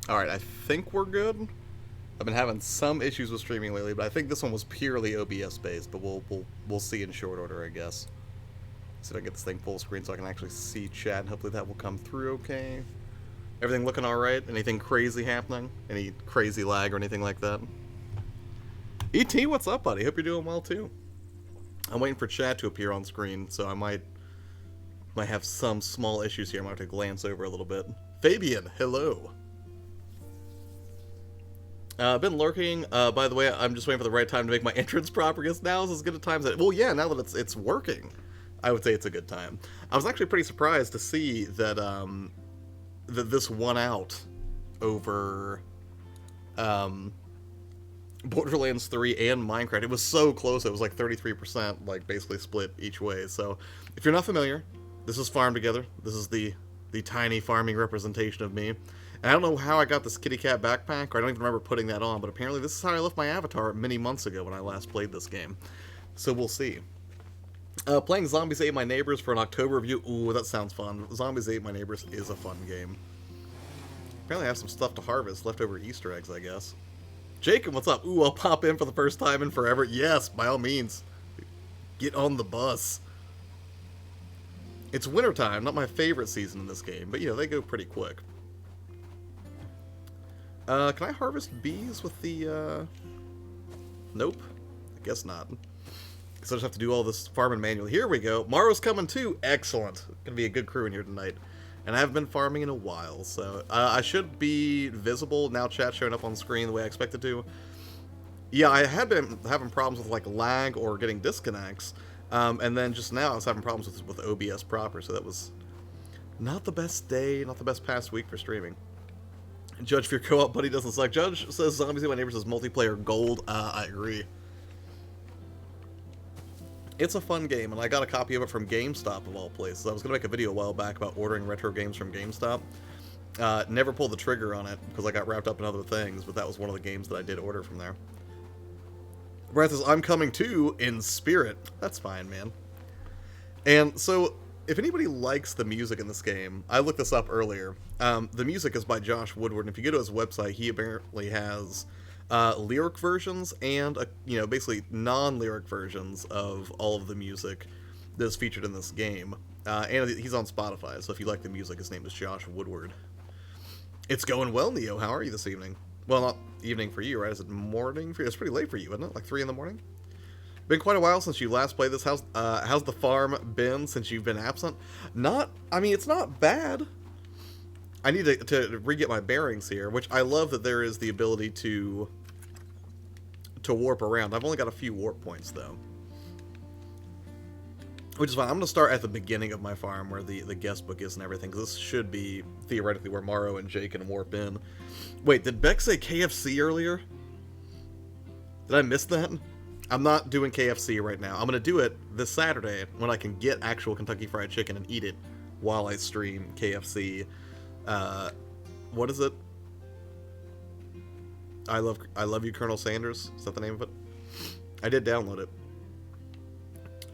Alright, I think we're good. I've been having some issues with streaming lately, but I think this one was purely OBS based, but we'll see in short order, I guess. See if I get this thing full screen so I can actually see chat, and hopefully that will come through okay. Everything looking alright? Anything crazy happening? Any crazy lag or anything like that? ET, what's up, buddy? Hope you're doing well, too. I'm waiting for chat to appear on screen, so I might have some small issues here. I might have to glance over a little bit. Fabian, hello. I've been lurking. By the way, I'm just waiting for the right time to make my entrance proper, because now is as good a time as it. Well, yeah, now that it's working, I would say it's a good time. I was actually pretty surprised to see that that this won out over Borderlands 3 and Minecraft. It was so close. It was like 33%, like basically split each way. So, if you're not familiar, this is Farm Together. This is the tiny farming representation of me. And I don't know how I got this kitty cat backpack, or I don't even remember putting that on, but apparently this is how I left my avatar many months ago when I last played this game. So we'll see. Playing Zombies Ate My Neighbors for an October review. Ooh, that sounds fun. Zombies Ate My Neighbors is a fun game. Apparently I have some stuff to harvest, leftover Easter eggs, I guess. Jacob, what's up? Ooh, I'll pop in for the first time in forever. Yes, by all means. Get on the bus. It's wintertime, not my favorite season in this game, but you know, they go pretty quick. Can I harvest bees with the, Nope. I guess not. So I just have to do all this farming manually. Here we go. Maro's coming too. Excellent. Gonna be a good crew in here tonight. And I haven't been farming in a while, so I should be visible now. Chat showing up on screen the way I expected to. Yeah, I had been having problems with like lag or getting disconnects, and then just now I was having problems with OBS proper. So that was not the best day, not the best past week for streaming. Judge, if your co-op buddy doesn't suck. Judge says Zombies Ate My Neighbors is multiplayer gold. I agree. It's a fun game, and I got a copy of it from GameStop, of all places. I was going to make a video a while back about ordering retro games from GameStop. Never pulled the trigger on it, because I got wrapped up in other things, but that was one of the games that I did order from there. Brad says, I'm coming too, in spirit. That's fine, man. And so, if anybody likes the music in this game, I looked this up earlier. The music is by Josh Woodward, and if you go to his website, he apparently has lyric versions and basically non-lyric versions of all of the music that's featured in this game. And he's on Spotify, so if you like the music, his name is Josh Woodward. It's going well, Neo. How are you this evening? Well, not evening for you, right? Is it morning for you? It's pretty late for you, isn't it? Like 3 in the morning? Been quite a while since you last played this. How's the farm been since you've been absent? It's not bad. I need to re-get my bearings here, which I love that there is the ability to warp around. I've only got a few warp points, though. Which is fine. I'm going to start at the beginning of my farm, where the guest book is and everything, because this should be, theoretically, where Maro and Jake can warp in. Wait, did Beck say KFC earlier? Did I miss that? I'm not doing KFC right now. I'm going to do it this Saturday, when I can get actual Kentucky Fried Chicken and eat it while I stream KFC. What is it? I love you, Colonel Sanders. Is that the name of it? I did download it.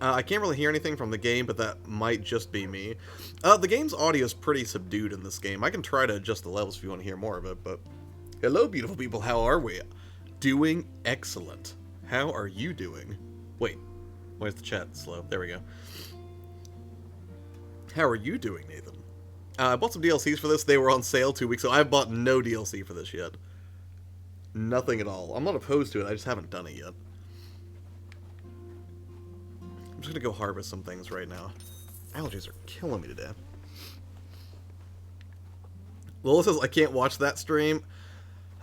I can't really hear anything from the game, but that might just be me. The game's audio is pretty subdued in this game. I can try to adjust the levels if you want to hear more of it, but... Hello, beautiful people. How are we? Doing excellent. How are you doing? Wait. Where's the chat? Slow. There we go. How are you doing, Nathan? I bought some DLCs for this. They were on sale 2 weeks ago. I've bought no DLC for this yet. Nothing at all. I'm not opposed to it. I just haven't done it yet. I'm just going to go harvest some things right now. Allergies are killing me today. Lola says, I can't watch that stream.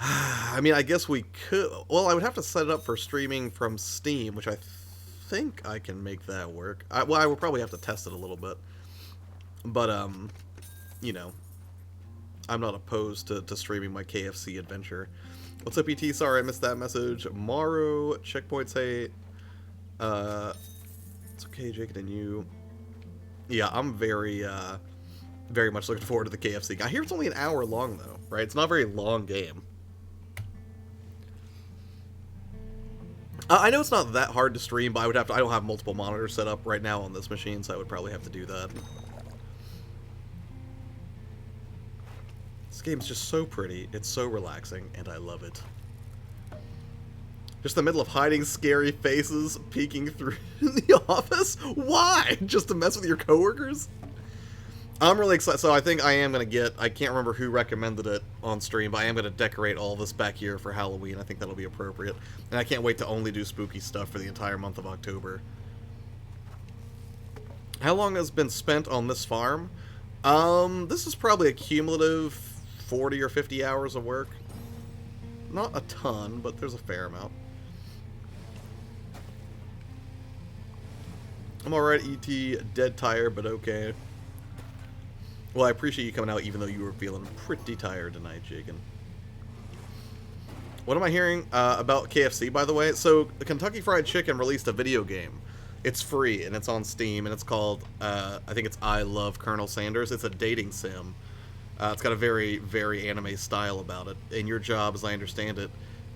I mean, I guess we could... Well, I would have to set it up for streaming from Steam, which I think I can make that work. I would probably have to test it a little bit. But, you know, I'm not opposed to streaming my KFC adventure. What's up, ET? Sorry, I missed that message. Maru, checkpoints, hey. It's okay, Jake and you. Yeah, I'm very much looking forward to the KFC. I hear it's only an hour long, though, right? It's not a very long game. I know it's not that hard to stream, but I don't have multiple monitors set up right now on this machine, so I would probably have to do that. This game's just so pretty, it's so relaxing, and I love it. Just the middle of hiding scary faces peeking through the office? Why? Just to mess with your coworkers? I'm really excited. So I think I am going to get, I can't remember who recommended it on stream, but I am going to decorate all this back here for Halloween. I think that'll be appropriate. And I can't wait to only do spooky stuff for the entire month of October. How long has been spent on this farm? This is probably a cumulative 40 or 50 hours of work. Not a ton, but there's a fair amount. I'm alright, E.T. Dead tired, but okay. Well, I appreciate you coming out even though you were feeling pretty tired tonight, Jagan. What am I hearing about KFC, by the way? So, the Kentucky Fried Chicken released a video game. It's free, and it's on Steam, and it's called, I think it's I Love Colonel Sanders. It's a dating sim. It's got a very, very anime style about it. And your job, as I understand it,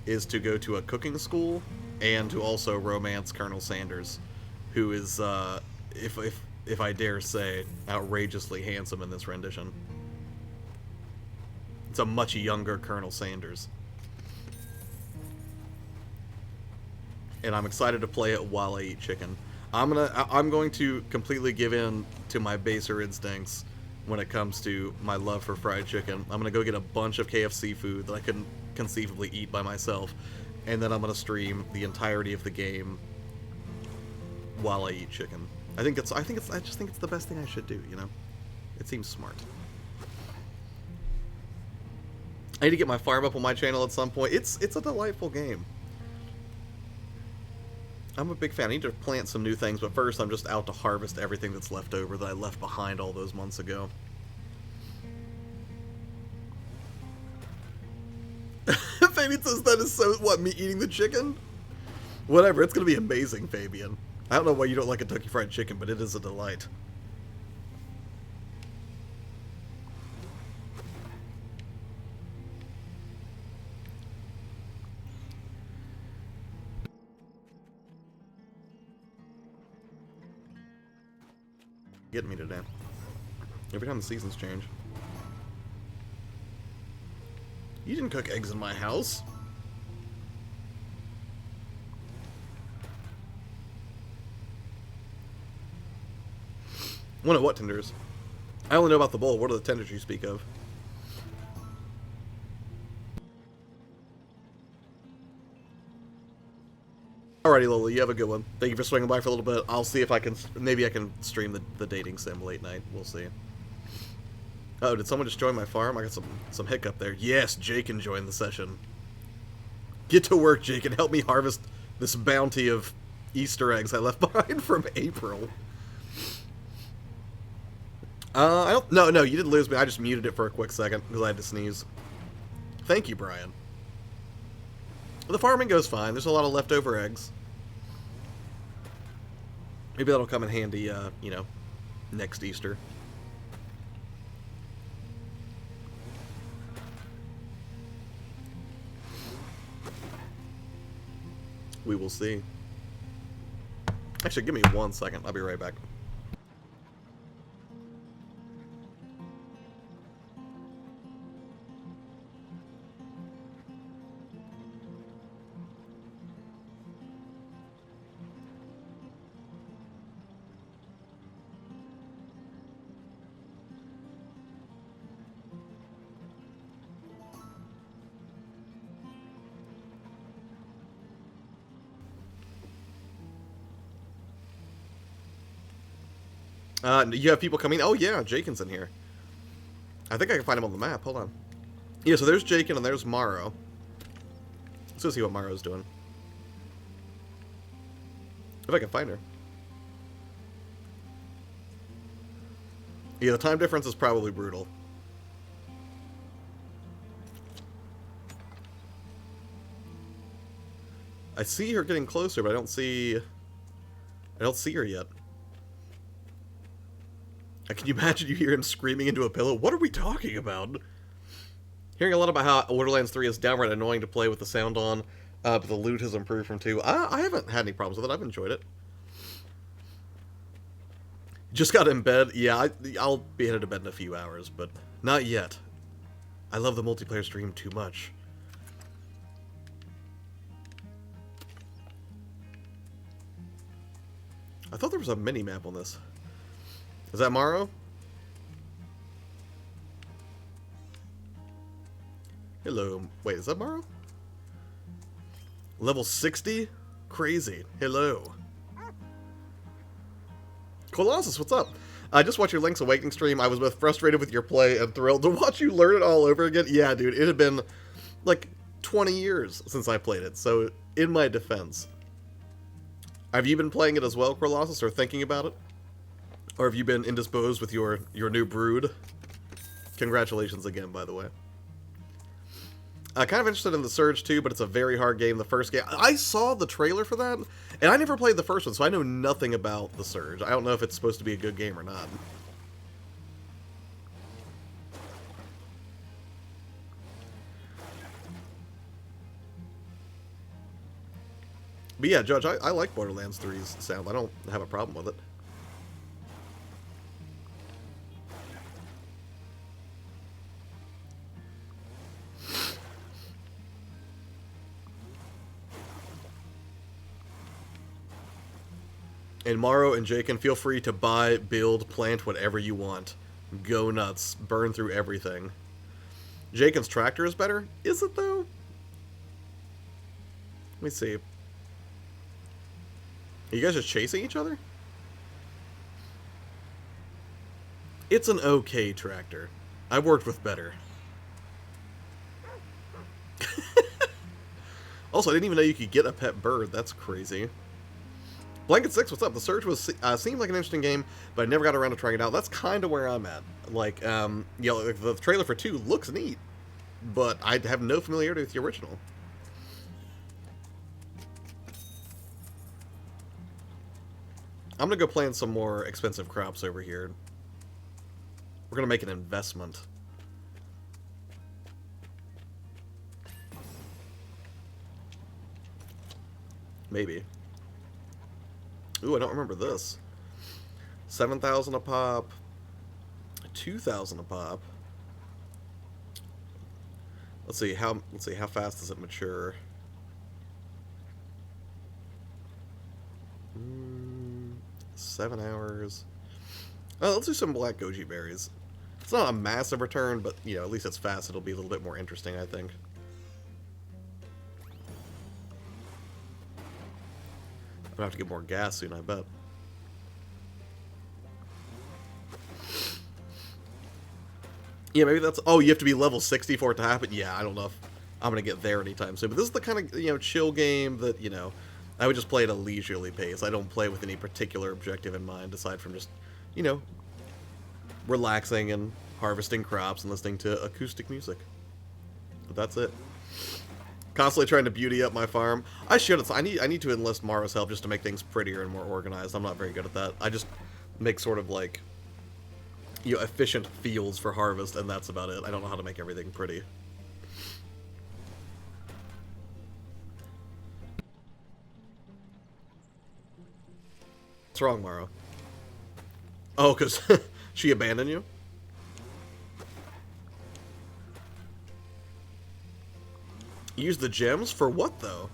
is to go to a cooking school and to also romance Colonel Sanders, who is, if I dare say, outrageously handsome in this rendition. It's a much younger Colonel Sanders. And I'm excited to play it while I eat chicken. I'm going to completely give in to my baser instincts when it comes to my love for fried chicken. I'm gonna go get a bunch of KFC food that I couldn't conceivably eat by myself, and then I'm gonna stream the entirety of the game while I eat chicken. I just think it's the best thing I should do, you know? It seems smart. I need to get my farm up on my channel at some point. It's a delightful game. I'm a big fan. I need to plant some new things, but first I'm just out to harvest everything that's left over that I left behind all those months ago. Fabian says that is so... What, me eating the chicken? Whatever, it's gonna be amazing, Fabian. I don't know why you don't like Kentucky Fried Chicken, but it is a delight. Getting me today. Every time the seasons change. You didn't cook eggs in my house. One of what tenders? I only know about the bowl. What are the tenders you speak of? Alrighty, Lola, you have a good one. Thank you for swinging by for a little bit. I'll see if I can... Maybe I can stream the dating sim late night. We'll see. Oh, did someone just join my farm? I got some hiccup there. Yes, Jake can join the session. Get to work, Jake, and help me harvest this bounty of Easter eggs I left behind from April. I don't... No, you didn't lose me. I just muted it for a quick second because I had to sneeze. Thank you, Brian. The farming goes fine. There's a lot of leftover eggs. Maybe that'll come in handy, you know, next Easter. We will see. Actually, give me 1 second. I'll be right back. You have people coming? Oh yeah, Jakin's in here. I think I can find him on the map. Hold on. Yeah, so there's Jakin and there's Morrow. Let's go see what Morrow's doing. If I can find her. Yeah, the time difference is probably brutal. I see her getting closer, but I don't see her yet. Can you imagine you hear him screaming into a pillow? What are we talking about? Hearing a lot about how Borderlands 3 is downright annoying to play with the sound on, but the loot has improved from 2. I haven't had any problems with it. I've enjoyed it. Just got in bed. Yeah, I'll be headed to bed in a few hours, but not yet. I love the multiplayer stream too much. I thought there was a mini-map on this. Is that Morrow? Hello. Wait, is that Morrow? Level 60? Crazy. Hello. Colossus, what's up? I just watched your Link's Awakening stream. I was both frustrated with your play and thrilled to watch you learn it all over again. Yeah, dude, it had been like 20 years since I played it, so in my defense. Have you been playing it as well, Colossus, or thinking about it? Or have you been indisposed with your new brood? Congratulations again, by the way. Kind of interested in the Surge too, but it's a very hard game. The first game, I saw the trailer for that, and I never played the first one, so I know nothing about the Surge. I don't know if it's supposed to be a good game or not. But yeah, Judge, I like Borderlands 3's sound. I don't have a problem with it. And Morrow and Jakin, feel free to buy, build, plant whatever you want. Go nuts. Burn through everything. Jakin's tractor is better? Is it, though? Let me see. Are you guys just chasing each other? It's an okay tractor. I've worked with better. Also, I didn't even know you could get a pet bird. That's crazy. Blanket6, what's up? The Surge was seemed like an interesting game, but I never got around to trying it out. That's kind of where I'm at. Like, you know, like the trailer for 2 looks neat, but I have no familiarity with the original. I'm gonna go plant some more expensive crops over here. We're gonna make an investment. Maybe. Ooh, I don't remember this. 7,000 a pop. 2,000 a pop. Let's see how fast does it mature? 7 hours. Oh, let's do some black goji berries. It's not a massive return, but you know, at least it's fast. It'll be a little bit more interesting, I think. I'm gonna have to get more gas soon, I bet. Yeah, maybe that's... Oh, you have to be level 60 for it to happen? Yeah, I don't know if I'm gonna get there anytime soon. But this is the kind of, you know, chill game that, you know, I would just play at a leisurely pace. I don't play with any particular objective in mind, aside from just, you know, relaxing and harvesting crops and listening to acoustic music. But that's it. Constantly trying to beauty up my farm. I should. I need to enlist Mara's help just to make things prettier and more organized. I'm not very good at that. I just make sort of like, you know, efficient fields for harvest, and that's about it. I don't know how to make everything pretty. What's wrong, Mara? Oh, because she abandoned you? Use the gems? For what, though?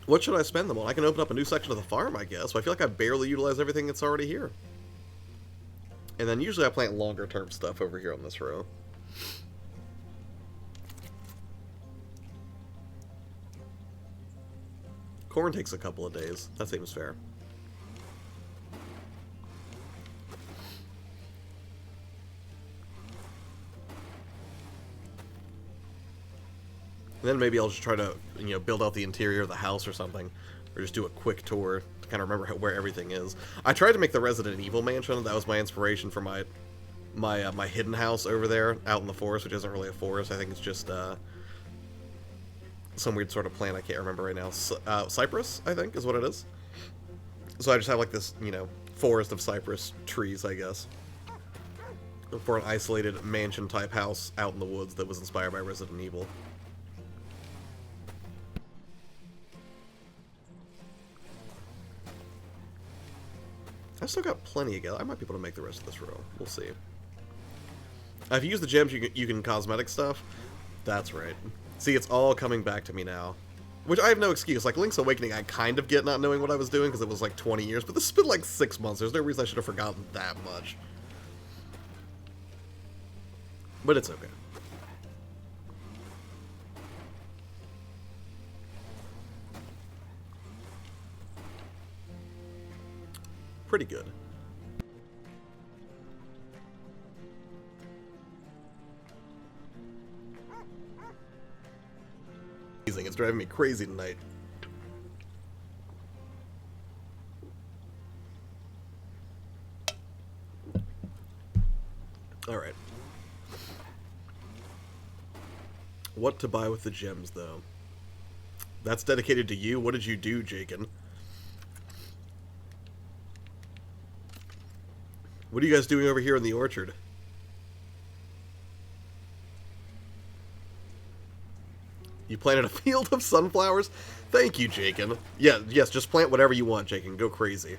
What should I spend them on? I can open up a new section of the farm, I guess. But I feel like I barely utilize everything that's already here. And then usually I plant longer-term stuff over here on this row. Corn takes a couple of days. That seems fair. And then maybe I'll just try to, you know, build out the interior of the house or something. Or just do a quick tour to kind of remember where everything is. I tried to make the Resident Evil mansion. That was my inspiration for my hidden house over there out in the forest, which isn't really a forest. I think it's just some weird sort of plant I can't remember right now. Cypress, I think, is what it is. So I just have like this, you know, forest of cypress trees, I guess. For an isolated mansion-type house out in the woods that was inspired by Resident Evil. I've still got plenty of gas. I might be able to make the rest of this row. We'll see. If you use the gems, you can cosmetic stuff. That's right. See, it's all coming back to me now. Which I have no excuse. Like, Link's Awakening, I kind of get not knowing what I was doing because it was like 20 years, but this has been like 6 months. There's no reason I should have forgotten that much. But it's okay. Pretty good. It's driving me crazy tonight. Alright. What to buy with the gems, though? That's dedicated to you. What did you do, Jakin? What are you guys doing over here in the orchard? You planted a field of sunflowers? Thank you, Jakin. Yeah, yes, just plant whatever you want, Jakin. Go crazy.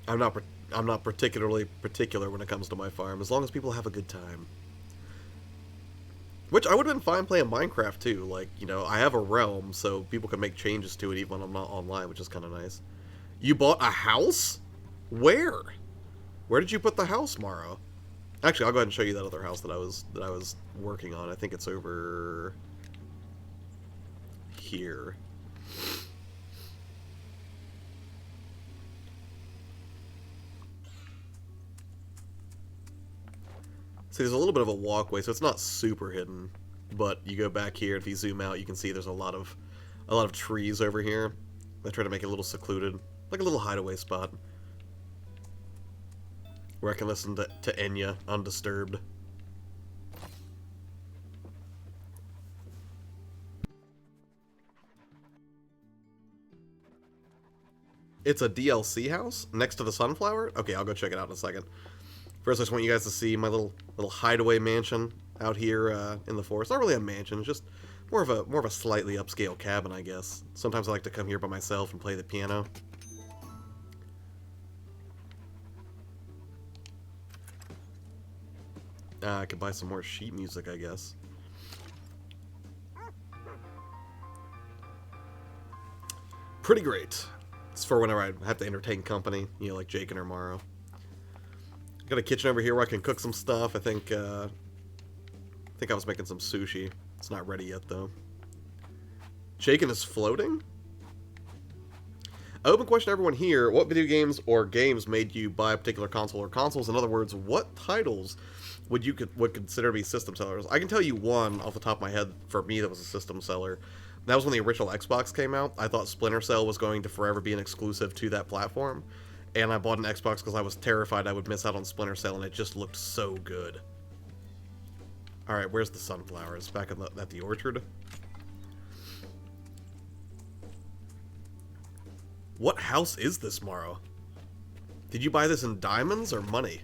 I'm not particularly particular when it comes to my farm, as long as people have a good time. Which I would have been fine playing Minecraft too. Like, you know, I have a realm, so people can make changes to it even when I'm not online, which is kind of nice. You bought a house? Where? Where did you put the house, Morrow? Actually, I'll go ahead and show you that other house that I was working on. I think it's over here. See, there's a little bit of a walkway, so it's not super hidden. But you go back here, if you zoom out, you can see there's a lot of trees over here. I try to make it a little secluded, like a little hideaway spot, where I can listen to Enya undisturbed. It's a DLC house next to the sunflower? Okay, I'll go check it out in a second. First, I just want you guys to see my little hideaway mansion out here in the forest. Not really a mansion, it's just more of a slightly upscale cabin, I guess. Sometimes I like to come here by myself and play the piano. I could buy some more sheet music, I guess. Pretty great. It's for whenever I have to entertain company, you know, like Jakin or Morrow. Got a kitchen over here where I can cook some stuff. I think I was making some sushi. It's not ready yet, though. Jakin is floating? Open question to everyone here. What video games or games made you buy a particular console or consoles? In other words, what titles would consider to be system sellers? I can tell you one off the top of my head for me that was a system seller. That was when the original Xbox came out. I thought Splinter Cell was going to forever be an exclusive to that platform. And I bought an Xbox because I was terrified I would miss out on Splinter Cell, and it just looked so good. Alright, where's the sunflowers? Back at the orchard? What house is this, Morrow? Did you buy this in diamonds or money?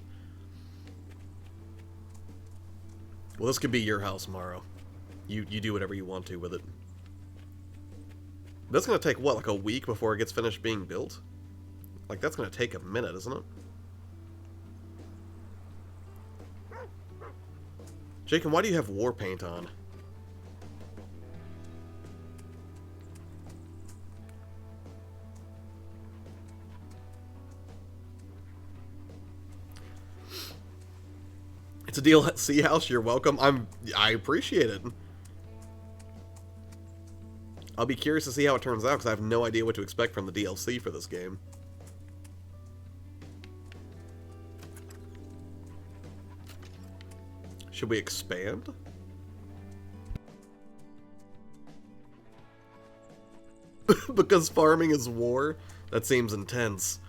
Well, this could be your house, Morrow. You do whatever you want to with it. That's gonna take, what, like a week before it gets finished being built? Like, that's gonna take a minute, isn't it? Jacob, why do you have war paint on? It's a DLC house, you're welcome. I appreciate it. I'll be curious to see how it turns out, because I have no idea what to expect from the DLC for this game. Should we expand? Because farming is war? That seems intense.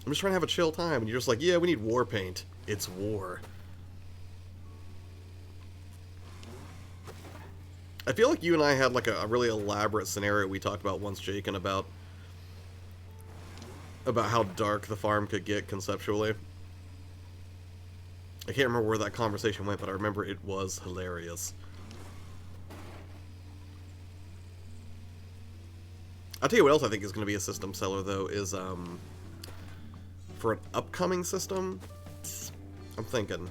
I'm just trying to have a chill time, and you're just like, yeah, we need war paint. It's war. I feel like you and I had like a really elaborate scenario we talked about once, Jakin, about how dark the farm could get conceptually. I can't remember where that conversation went, but I remember it was hilarious. I'll tell you what else I think is going to be a system seller, though, is, for an upcoming system, I'm thinking.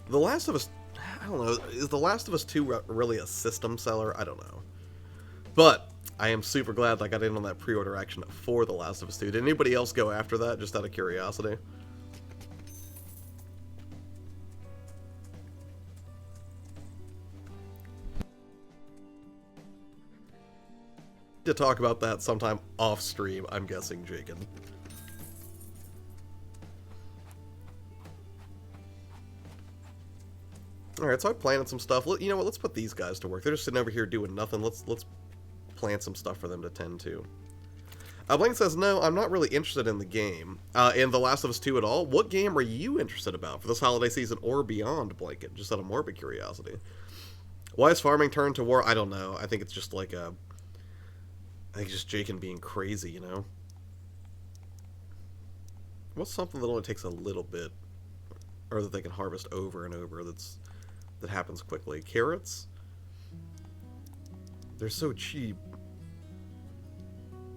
The Last of Us, I don't know, is The Last of Us 2 really a system seller? I don't know. But I am super glad I got in on that pre-order action for The Last of Us 2. Did anybody else go after that, just out of curiosity? To talk about that sometime off stream, I'm guessing, Jacob. Alright, so I planted some stuff. You know what, let's put these guys to work. They're just sitting over here doing nothing. Let's plant some stuff for them to tend to. Blank says, no, I'm not really interested in the game. In The Last of Us 2 at all. What game are you interested about for this holiday season or beyond, Blanket? Just out of morbid curiosity. Why is farming turned to war? I don't know. I think it's just like a... I think just Jakin being crazy, you know? What's something that only takes a little bit? Or that they can harvest over and over that happens quickly? Carrots? They're so cheap.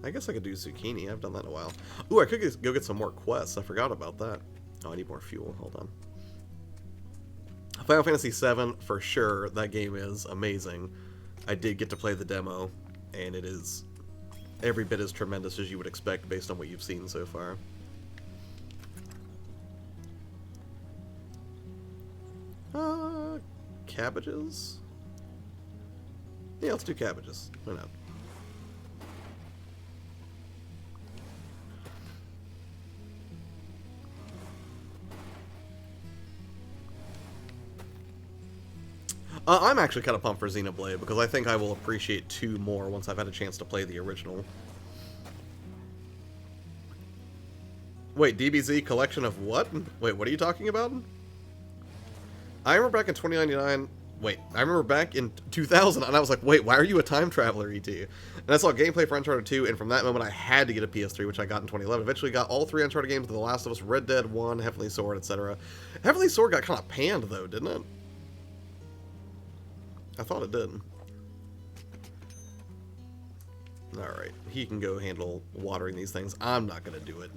I guess I could do zucchini. I've done that in a while. Ooh, I could go get some more quests. I forgot about that. Oh, I need more fuel. Hold on. Final Fantasy VII, for sure. That game is amazing. I did get to play the demo, and it is every bit as tremendous as you would expect based on what you've seen so far. Cabbages? Yeah, let's do cabbages. Why not? I'm actually kind of pumped for Xenoblade, because I think I will appreciate 2 more once I've had a chance to play the original. Wait, DBZ collection of what? Wait, what are you talking about? I remember back in 2099... Wait, I remember back in 2000, and I was like, wait, why are you a time traveler, ET? And I saw gameplay for Uncharted 2, and from that moment I had to get a PS3, which I got in 2011. Eventually got all 3 Uncharted games, The Last of Us, Red Dead 1, Heavenly Sword, etc. Heavenly Sword got kind of panned, though, didn't it? I thought it did. Alright, he can go handle watering these things. I'm not going to do it.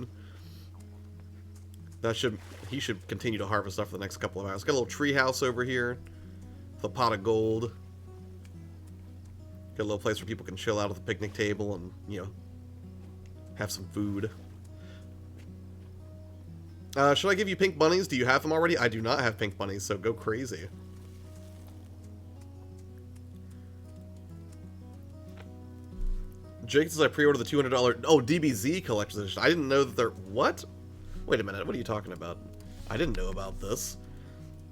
He should continue to harvest stuff for the next couple of hours. Got a little tree house over here. The pot of gold. Got a little place where people can chill out at the picnic table and, you know, have some food. Should I give you pink bunnies? Do you have them already? I do not have pink bunnies, so go crazy. Jake says I pre-ordered the $200... Oh, DBZ Collector's Edition. I didn't know that they're... What? Wait a minute, what are you talking about? I didn't know about this.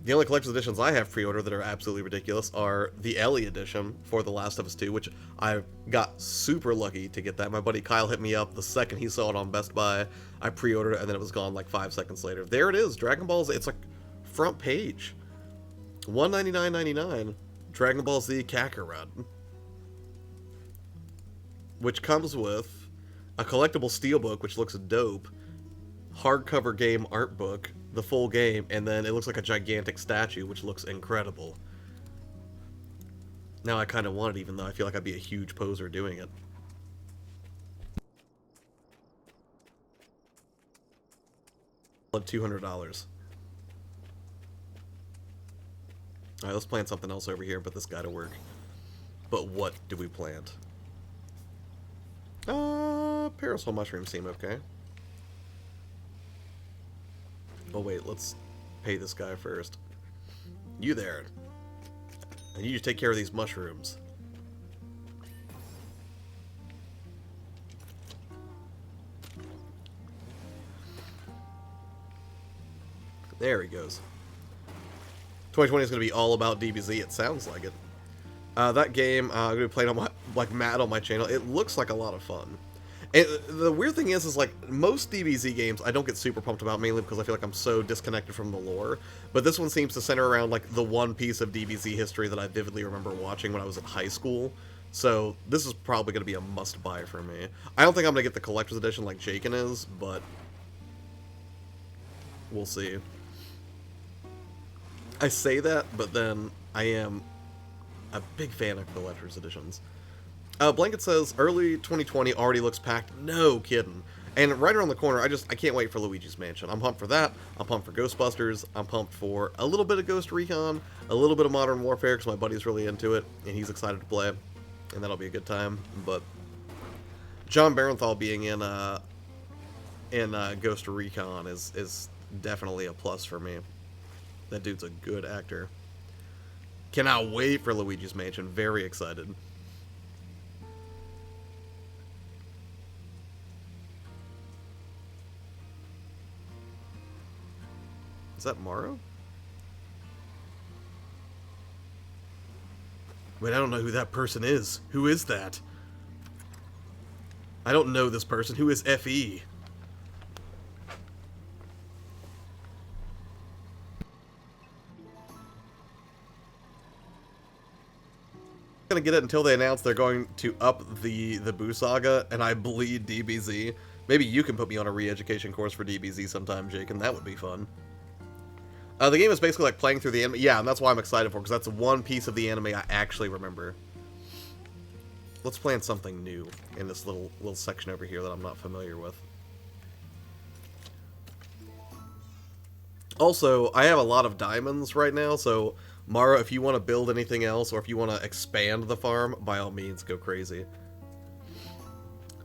The only collector's editions I have pre-ordered that are absolutely ridiculous are the Ellie edition for The Last of Us 2, which I got super lucky to get that. My buddy Kyle hit me up the second he saw it on Best Buy. I pre-ordered it, and then it was gone like 5 seconds later. There it is, Dragon Ball Z. It's like front page. $199.99. Dragon Ball Z Kakarot. Which comes with a collectible steelbook, which looks dope, hardcover game art book, the full game, and then it looks like a gigantic statue, which looks incredible. Now I kind of want it, even though I feel like I'd be a huge poser doing it. $200. Alright, let's plant something else over here and put this guy to work. But what do we plant? Parasol mushrooms seem okay. Oh wait, let's pay this guy first. You there. And you just take care of these mushrooms. There he goes. 2020 is going to be all about DBZ, it sounds like it. That game, I'm going to be playing on my, like, Matt on my channel. It looks like a lot of fun. And the weird thing is like, most DBZ games I don't get super pumped about, mainly because I feel like I'm so disconnected from the lore. But this one seems to center around, like, the one piece of DBZ history that I vividly remember watching when I was in high school. So this is probably going to be a must-buy for me. I don't think I'm going to get the collector's edition like Jakin is, but we'll see. I say that, but then I am a big fan of collector's editions. Blanket says, early 2020 already looks packed. No kidding. And right around the corner, I can't wait for Luigi's Mansion. I'm pumped for that. I'm pumped for Ghostbusters. I'm pumped for a little bit of Ghost Recon, a little bit of Modern Warfare, because my buddy's really into it, and he's excited to play, and that'll be a good time. But John Barenthal being in Ghost Recon is definitely a plus for me. That dude's a good actor. Cannot wait for Luigi's Mansion. Very excited. Is that Morrow? Wait, I don't know who that person is. Who is that? I don't know this person. Who is FE? Gonna get it until they announce they're going to up the Boo Saga, and I bleed DBZ. Maybe you can put me on a re-education course for DBZ sometime, Jake, and that would be fun. The game is basically like playing through the anime. Yeah, and that's why I'm excited for, because that's one piece of the anime I actually remember. Let's plan something new in this little section over here that I'm not familiar with. Also, I have a lot of diamonds right now, so Mara, if you want to build anything else, or if you want to expand the farm, by all means, go crazy.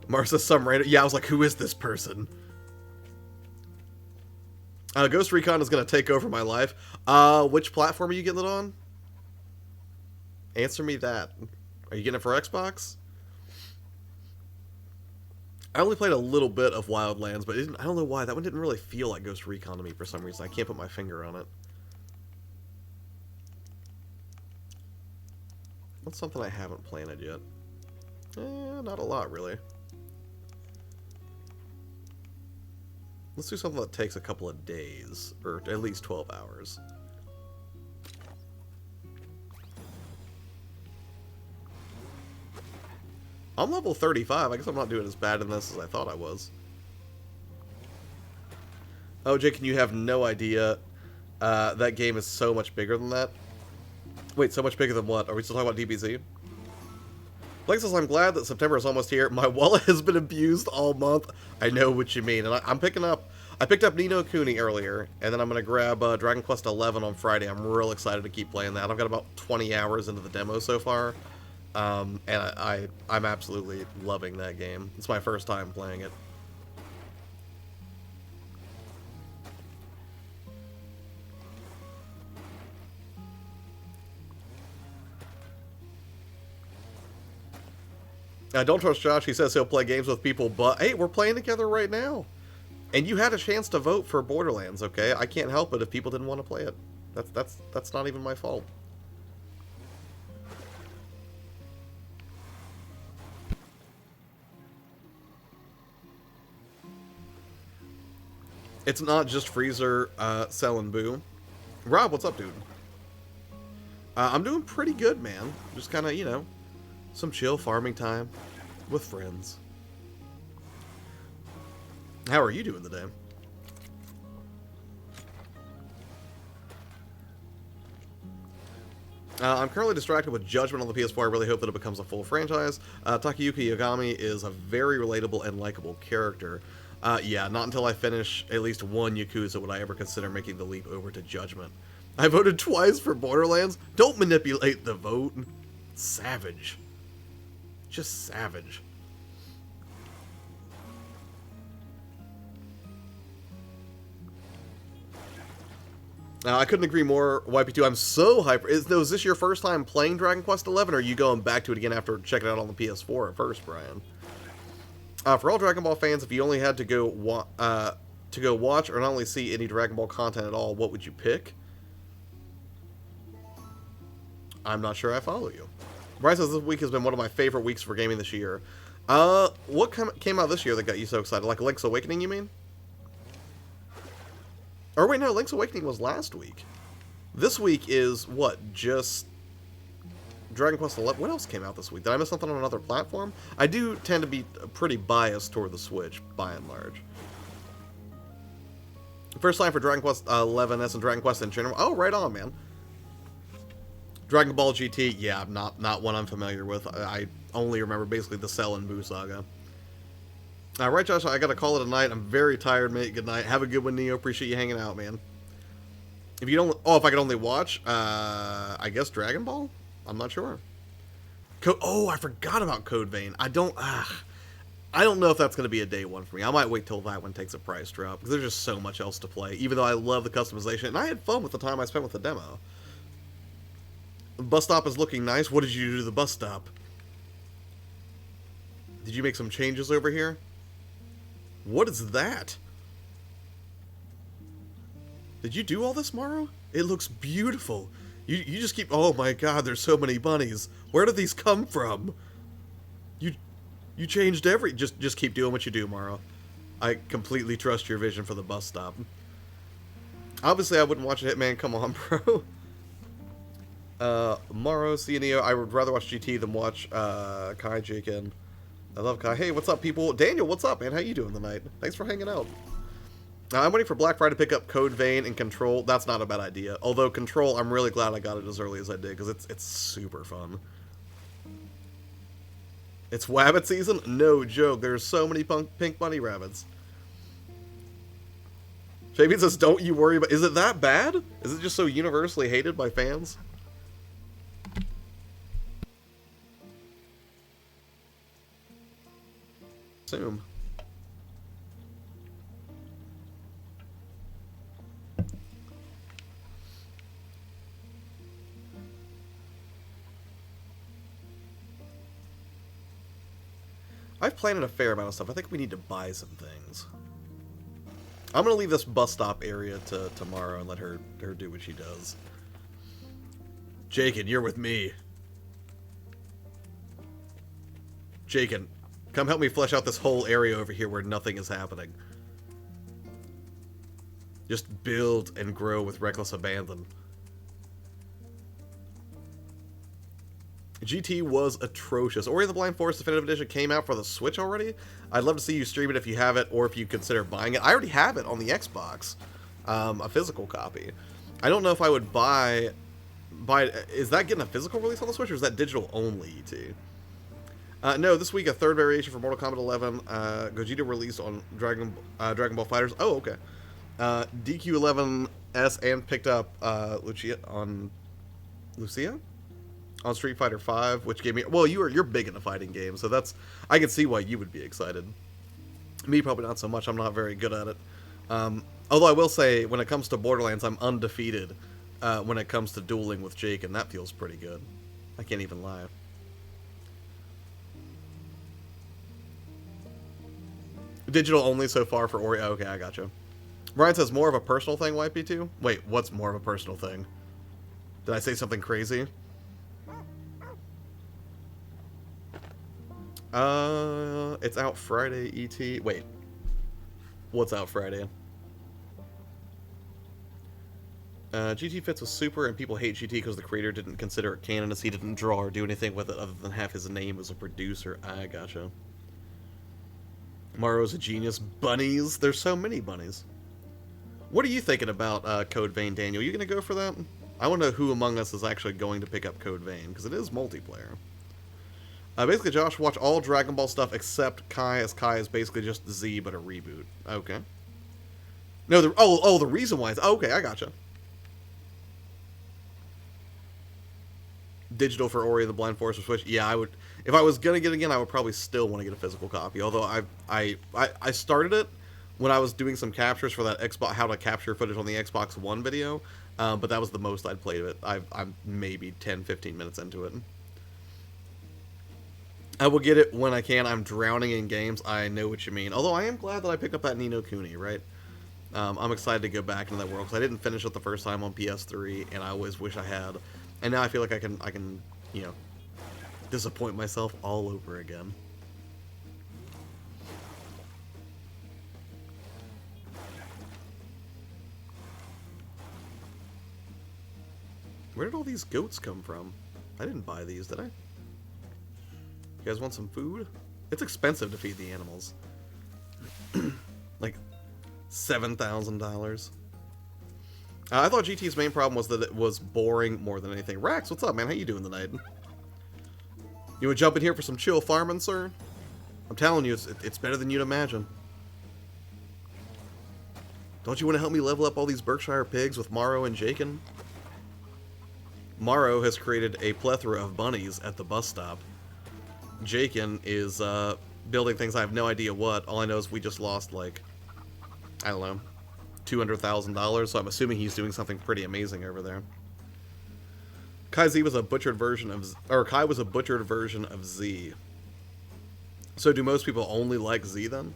Mara says some random... Yeah, I was like, who is this person? Ghost Recon is going to take over my life. Which platform are you getting it on? Answer me that. Are you getting it for Xbox? I only played a little bit of Wildlands, but I don't know why. That one didn't really feel like Ghost Recon to me for some reason. I can't put my finger on it. What's something I haven't planted yet? Not a lot, really. Let's do something that takes a couple of days, or at least 12 hours. I'm level 35. I guess I'm not doing as bad in this as I thought I was. Oh, Jake, you have no idea. That game is so much bigger than that. Wait, so much bigger than what? Are we still talking about DBZ? Blake says, I'm glad that September is almost here. My wallet has been abused all month. I know what you mean. And I'm picking up... I picked up Ni no Kuni earlier, and then I'm going to grab Dragon Quest XI on Friday. I'm real excited to keep playing that. I've got about 20 hours into the demo so far. And I'm absolutely loving that game. It's my first time playing it. Don't trust Josh. He says he'll play games with people, but hey, we're playing together right now. And you had a chance to vote for Borderlands, okay? I can't help it if people didn't want to play it. That's not even my fault. It's not just Freezer selling Boo. Rob, what's up, dude? I'm doing pretty good, man. Just kind of, you know, some chill farming time with friends. How are you doing today? I'm currently distracted with Judgment on the PS4. I really hope that it becomes a full franchise. Takayuki Yagami is a very relatable and likable character. Yeah, not until I finish at least one Yakuza would I ever consider making the leap over to Judgment. I voted twice for Borderlands. Don't manipulate the vote. Savage. Just savage. I couldn't agree more, YP2. I'm so hyper. Is this your first time playing Dragon Quest XI, or are you going back to it again after checking it out on the PS4 at first, Brian? For all Dragon Ball fans, if you only had to go watch or not only see any Dragon Ball content at all, what would you pick? I'm not sure I follow you. Brian says this week has been one of my favorite weeks for gaming this year. What came out this year that got you so excited? Like Link's Awakening, you mean? Or wait, no, Link's Awakening was last week. This week is, what, just Dragon Quest XI? What else came out this week? Did I miss something on another platform? I do tend to be pretty biased toward the Switch, by and large. First time for Dragon Quest XI and Dragon Quest in general. Oh, right on, man. Dragon Ball GT, yeah, not one I'm familiar with. I only remember basically the Cell and Boo saga. Right, Josh, I gotta call it a night. I'm very tired, mate. Good night. Have a good one, Neo. Appreciate you hanging out, man. If you don't... Oh, if I could only watch, I guess Dragon Ball? I'm not sure. Oh, I forgot about Code Vein. I don't know if that's going to be a day one for me. I might wait till that one takes a price drop, because there's just so much else to play, even though I love the customization, and I had fun with the time I spent with the demo. The bus stop is looking nice. What did you do to the bus stop? Did you make some changes over here? What is that? Did you do all this, Morrow? It looks beautiful. You just keep... Oh my god, there's so many bunnies. Where did these come from? You changed Just keep doing what you do, Morrow. I completely trust your vision for the bus stop. Obviously, I wouldn't watch a Hitman. Come on, bro. Morrow, Neo. I would rather watch GT than watch Kai Jakin. I love Kai. Hey, what's up, people? Daniel, what's up, man? How you doing tonight? Thanks for hanging out. I'm waiting for Black Friday to pick up Code Vein and Control. That's not a bad idea. Although Control, I'm really glad I got it as early as I did, because it's super fun. It's Wabbit season? No joke. There's so many pink bunny rabbits. Fabian says, don't you worry about... Is it that bad? Is it just so universally hated by fans? Assume. I've planned a fair amount of stuff. I think we need to buy some things. I'm going to leave this bus stop area to tomorrow and let her do what she does. Jakin, you're with me. Jakin, come help me flesh out this whole area over here where nothing is happening. Just build and grow with reckless abandon. GT was atrocious. Ori and the Blind Forest Definitive Edition came out for the Switch already. I'd love to see you stream it if you have it, or if you consider buying it. I already have it on the Xbox, a physical copy. I don't know if I would buy it. Is that getting a physical release on the Switch, or is that digital only, ET? No, this week a third variation for Mortal Kombat 11. Gogeta released on Dragon Ball FighterZ. Oh, okay. DQ11S and picked up Lucia on Street Fighter V, which gave me... Well, you're big into fighting games, so that's... I can see why you would be excited. Me, probably not so much. I'm not very good at it. Although I will say, when it comes to Borderlands, I'm undefeated when it comes to dueling with Jake, and that feels pretty good. I can't even lie. Digital only so far for Ori. Okay, I gotcha. Brian says, more of a personal thing, YP2? Wait, what's more of a personal thing? Did I say something crazy? It's out Friday, ET. Wait. What's out Friday? GT fits with Super, and people hate GT because the creator didn't consider it canon, as he didn't draw or do anything with it other than have his name as a producer. I gotcha. Morrow's a genius. Bunnies. There's so many bunnies. What are you thinking about Code Vein, Daniel? You gonna go for that? I want to know who among us is actually going to pick up Code Vein, because it is multiplayer. Basically, Josh, watch all Dragon Ball stuff except Kai, as Kai is basically just Z, but a reboot. Okay. No, the reason why is... Okay, I gotcha. Digital for Ori and the Blind Forest for Switch. Yeah, I would... If I was going to get it again, I would probably still want to get a physical copy. Although I started it when I was doing some captures for that Xbox... How to capture footage on the Xbox One video. But that was the most I'd played of it. I'm maybe 10-15 minutes into it. I will get it when I can. I'm drowning in games. I know what you mean. Although I am glad that I picked up that Ni no Kuni, right? I'm excited to go back into that world, because I didn't finish it the first time on PS3, and I always wish I had. And now I feel like I can, you know, disappoint myself all over again. Where did all these goats come from? I didn't buy these, did I? You guys want some food? It's expensive to feed the animals. Like $7,000. I thought GT's main problem was that it was boring more than anything. Rax, what's up, man? How you doing tonight? You would jump in here for some chill farming, sir? I'm telling you, it's better than you'd imagine. Don't you want to help me level up all these Berkshire pigs with Morrow and Jakin? Morrow has created a plethora of bunnies at the bus stop. Jakin is building things I have no idea what. All I know is we just lost, like, I don't know, $200,000, so I'm assuming he's doing something pretty amazing over there. Kai was a butchered version of, Kai was a butchered version of Z. So do most people only like Z then?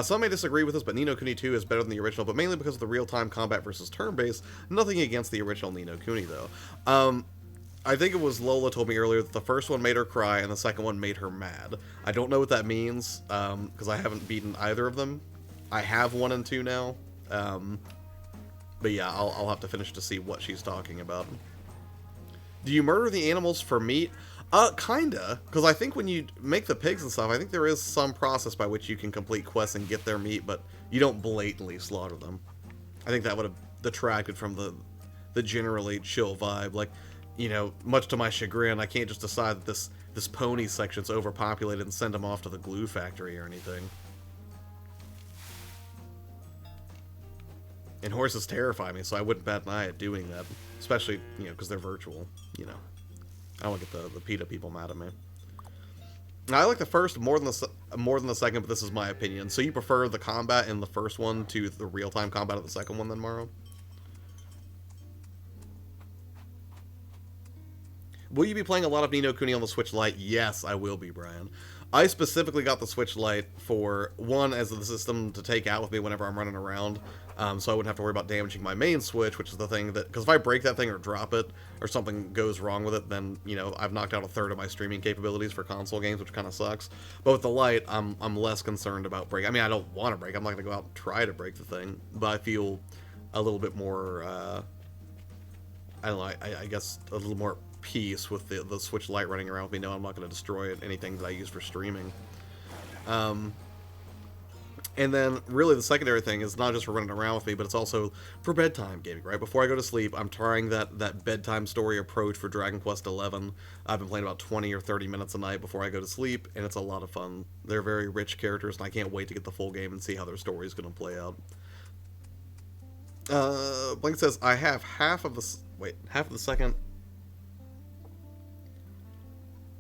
Some may disagree with this, but Ni no Kuni 2 is better than the original, but mainly because of the real-time combat versus turn-based. Nothing against the original Ni no Kuni, though. I think it was Lola told me earlier that the first one made her cry and the second one made her mad. I don't know what that means, because I haven't beaten either of them. I have 1 and 2 now. But yeah, I'll have to finish to see what she's talking about. Do you murder the animals for meat? Kinda. Because I think when you make the pigs and stuff, I think there is some process by which you can complete quests and get their meat, but you don't blatantly slaughter them. I think that would have detracted from the generally chill vibe. Like, you know, much to my chagrin, I can't just decide that this pony section's overpopulated and send them off to the glue factory or anything. And horses terrify me, so I wouldn't bat an eye at doing that. Especially, you know, because they're virtual, you know. I don't want to get the PETA people mad at me. Now, I like the first more than the second, but this is my opinion. So you prefer the combat in the first one to the real-time combat of the second one then, Morrow? Will you be playing a lot of Ni no Kuni on the Switch Lite? Yes, I will be, Brian. I specifically got the Switch Lite for, one, as the system to take out with me whenever I'm running around, so I wouldn't have to worry about damaging my main Switch, which is the thing that, because if I break that thing or drop it, or something goes wrong with it, then, you know, I've knocked out a third of my streaming capabilities for console games, which kind of sucks. But with the Lite, I'm less concerned about breaking. I mean, I don't want to break. I'm not going to go out and try to break the thing, but I feel a little bit more, I don't know, I guess a little more peace with the Switch Lite running around with me. No, I'm not going to destroy anything that I use for streaming. And then, really, the secondary thing is not just for running around with me, but it's also for bedtime gaming, right? Before I go to sleep, I'm trying that bedtime story approach for Dragon Quest XI. I've been playing about 20 or 30 minutes a night before I go to sleep, and it's a lot of fun. They're very rich characters, and I can't wait to get the full game and see how their story is going to play out. Blink says, I have half of the second.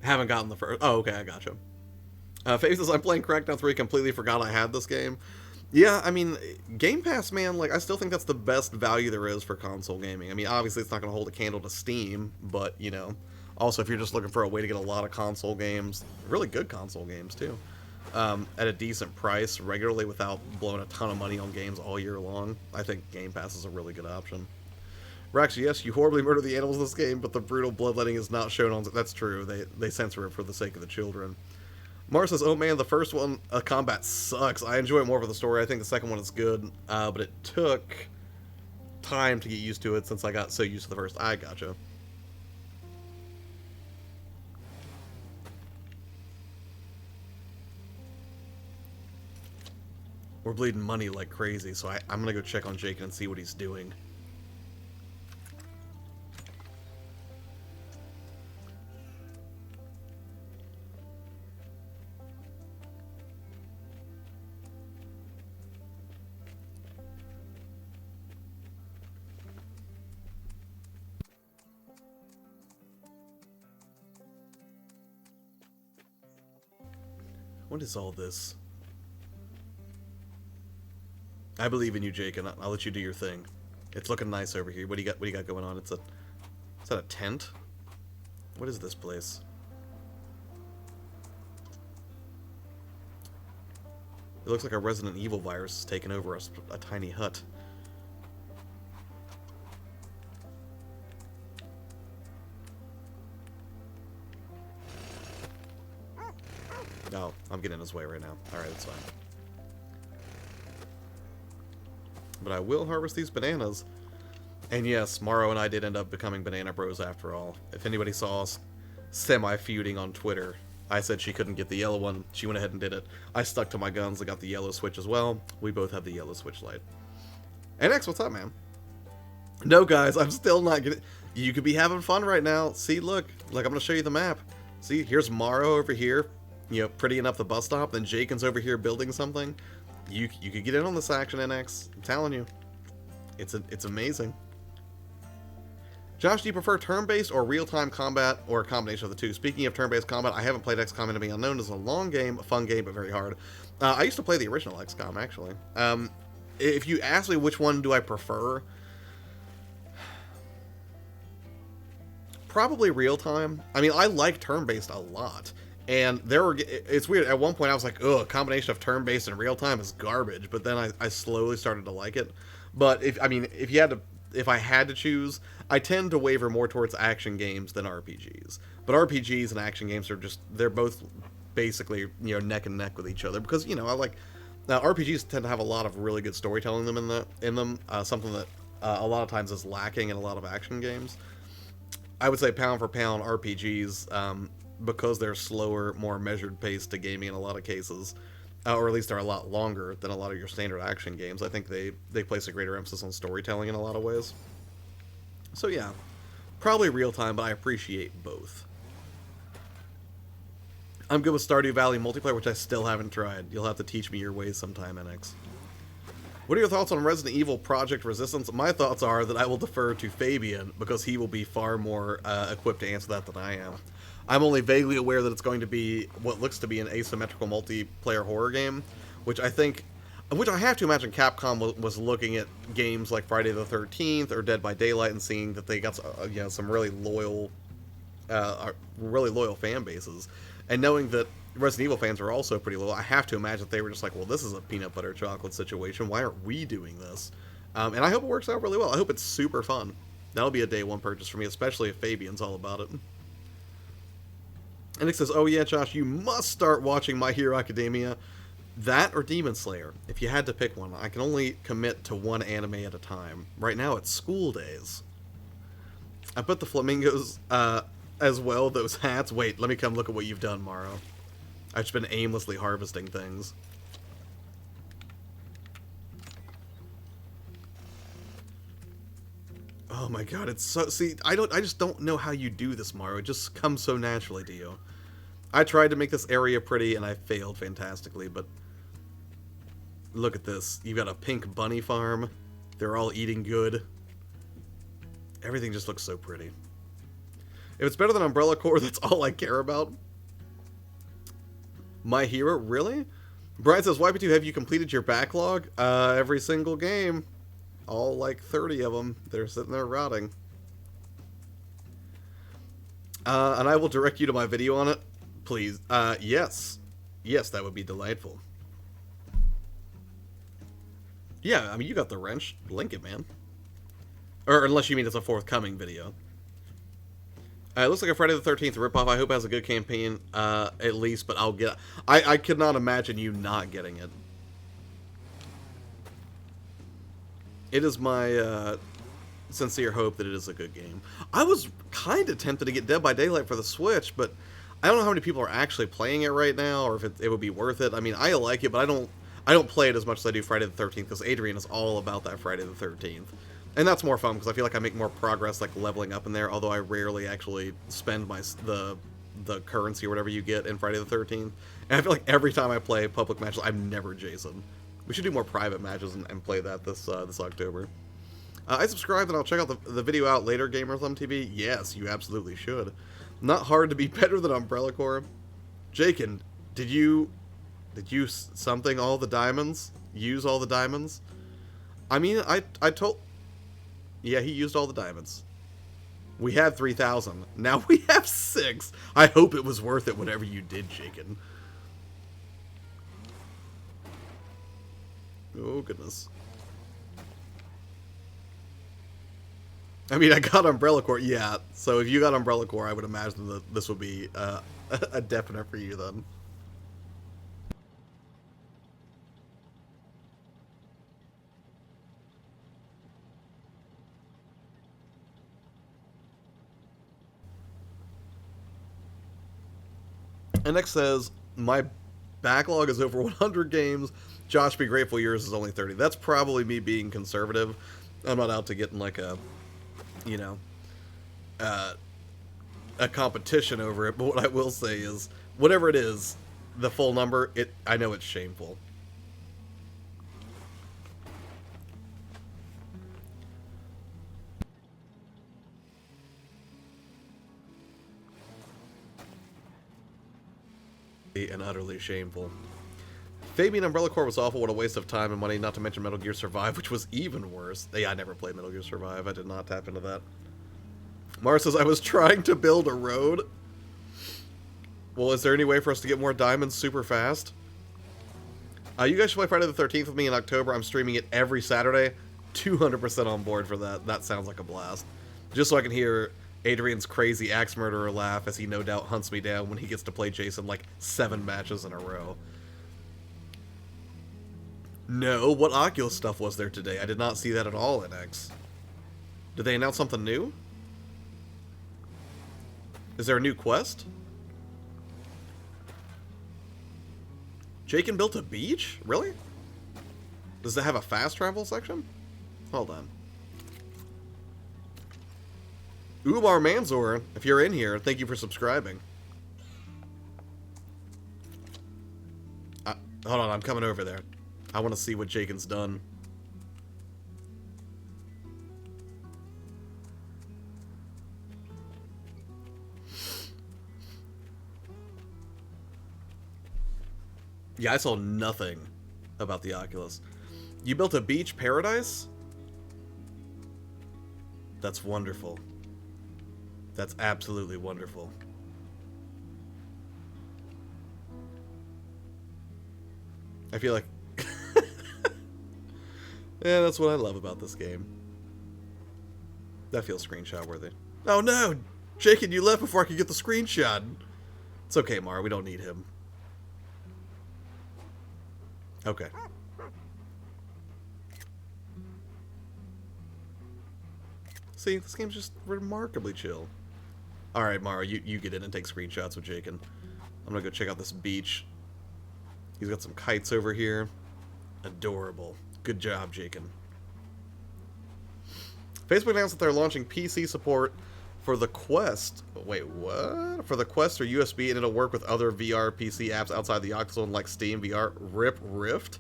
Haven't gotten the first. Oh, okay, I gotcha. Faith says, I'm playing Crackdown 3, completely forgot I had this game. Yeah, I mean, Game Pass, man, like, I still think that's the best value there is for console gaming. I mean, obviously it's not going to hold a candle to Steam, but, you know, also if you're just looking for a way to get a lot of console games, really good console games, too, at a decent price regularly without blowing a ton of money on games all year long, I think Game Pass is a really good option. Rex, yes, you horribly murder the animals in this game, but the brutal bloodletting is not shown on... That's true. They censor it for the sake of the children. Mars says, oh man, the first one, combat sucks. I enjoy it more for the story. I think the second one is good, but it took time to get used to it since I got so used to the first. I gotcha. We're bleeding money like crazy, so I'm gonna go check on Jake and see what he's doing. What is all this? I believe in you, Jake, and I'll let you do your thing. It's looking nice over here. What do you got going on? Is that a tent? What is this place? It looks like a Resident Evil virus has taken over a tiny hut. Oh, I'm getting in his way right now. Alright, that's fine. But I will harvest these bananas. And yes, Morrow and I did end up becoming banana bros after all. If anybody saw us semi-feuding on Twitter, I said she couldn't get the yellow one. She went ahead and did it. I stuck to my guns and got the yellow Switch as well. We both have the yellow Switch Lite. And X, what's up, man? No, guys, I'm still not getting... You could be having fun right now. See, look, I'm gonna show you the map. See, here's Morrow over here, you know, prettying up the bus stop. Then Jaken's over here building something. You could get in on this action, NX. I'm telling you, it's amazing. Josh, do you prefer turn-based or real-time combat, or a combination of the two? Speaking of turn-based combat, I haven't played XCOM Enemy Unknown. It's a long game, a fun game, but very hard. I used to play the original XCOM, actually. If you ask me which one do I prefer, probably real-time. I mean, I like turn-based a lot. And it's weird, at one point I was like, ugh, a combination of turn-based and real-time is garbage, but then I slowly started to like it. But if I had to choose, I tend to waver more towards action games than RPGs. But RPGs and action games they're both basically, you know, neck and neck with each other, because, you know, I like RPGs tend to have a lot of really good storytelling in them, something that a lot of times is lacking in a lot of action games. I would say pound for pound RPGs, because they're slower, more measured pace to gaming in a lot of cases, or at least they're a lot longer than a lot of your standard action games. I think they place a greater emphasis on storytelling in a lot of ways. So yeah, probably real time, but I appreciate both. I'm good with Stardew Valley multiplayer, which I still haven't tried. You'll have to teach me your ways sometime, NX. What are your thoughts on Resident Evil Project Resistance? My thoughts are that I will defer to Fabian, because he will be far more equipped to answer that than I am. I'm only vaguely aware that it's going to be what looks to be an asymmetrical multiplayer horror game, which I have to imagine Capcom was looking at games like Friday the 13th or Dead by Daylight and seeing that they got some really loyal fan bases, and knowing that Resident Evil fans are also pretty loyal, I have to imagine that they were just like, well, this is a peanut butter chocolate situation. Why aren't we doing this? And I hope it works out really well. I hope it's super fun. That'll be a day one purchase for me, especially if Fabian's all about it. And it says, oh yeah, Josh, you must start watching My Hero Academia. That or Demon Slayer. If you had to pick one, I can only commit to one anime at a time. Right now, it's school days. I put the flamingos as well, those hats. Wait, let me come look at what you've done, Morrow. I've just been aimlessly harvesting things. Oh my god, it's so... See, I just don't know how you do this, Morrow. It just comes so naturally to you. I tried to make this area pretty, and I failed fantastically, but... Look at this. You've got a pink bunny farm. They're all eating good. Everything just looks so pretty. If it's better than Umbrella Corps, that's all I care about. My Hero? Really? Brian says, YP2, have you completed your backlog? Every single game. All like 30 of them. They're sitting there rotting. And I will direct you to my video on it. Please. Yes. Yes, that would be delightful. Yeah, I mean, you got the wrench. Link it, man. Or unless you mean it's a forthcoming video. It looks like a Friday the 13th ripoff. I hope it has a good campaign, at least, but I'll get... I could not imagine you not getting it. It is my sincere hope that it is a good game. I was kind of tempted to get Dead by Daylight for the Switch, but I don't know how many people are actually playing it right now, or if it would be worth it. I mean, I like it, but I don't play it as much as I do Friday the 13th, because Adrian is all about that Friday the 13th. And that's more fun, because I feel like I make more progress, like, leveling up in there, although I rarely actually spend the currency or whatever you get in Friday the 13th. And I feel like every time I play public matches, I'm never Jason. We should do more private matches and play that this October. I subscribed, and I'll check out the video out later, Gamers on TV. Yes, you absolutely should. Not hard to be better than Umbrella Corps. Jaken, did you something all the diamonds? Use all the diamonds? I mean, I told... Yeah, he used all the diamonds. We had 3,000. Now we have 6. I hope it was worth it, whatever you did, Jaken. Oh, goodness. I mean, I got Umbrella Corps. Yeah, so if you got Umbrella Corps, I would imagine that this would be a definite for you then. And next says, my backlog is over 100 games. Josh, be grateful yours is only 30. That's probably me being conservative. I'm not out to getting like a, you know, uh, a competition over it, but what I will say is, whatever it is, the full number, I know it's shameful. And utterly shameful. Fabian Umbrella Corps was awful. What a waste of time and money, not to mention Metal Gear Survive, which was even worse. Yeah, I never played Metal Gear Survive. I did not tap into that. Mara says, I was trying to build a road. Well, is there any way for us to get more diamonds super fast? You guys should play Friday the 13th with me in October. I'm streaming it every Saturday. 200% on board for that. That sounds like a blast. Just so I can hear Adrian's crazy axe murderer laugh as he no doubt hunts me down when he gets to play Jason like 7 matches in a row. No, what Oculus stuff was there today? I did not see that at all in X. Did they announce something new? Is there a new quest? Jaken built a beach? Really? Does it have a fast travel section? Hold on. Umar Manzor, if you're in here, thank you for subscribing. Hold on, I'm coming over there. I want to see what Jaken's done. Yeah, I saw nothing about the Oculus. You built a beach paradise? That's wonderful. That's absolutely wonderful. I feel like... yeah, that's what I love about this game. That feels screenshot worthy. Oh no! Jaken, you left before I could get the screenshot! It's okay, Mara, we don't need him. Okay. See, this game's just remarkably chill. Alright, Mara, you get in and take screenshots with Jaken. I'm gonna go check out this beach. He's got some kites over here. Adorable. Good job, Jaken. Facebook announced that they're launching PC support for the Quest. Wait, what? For the Quest or USB, and it'll work with other VR PC apps outside the Oculus like Steam VR. Rip Rift?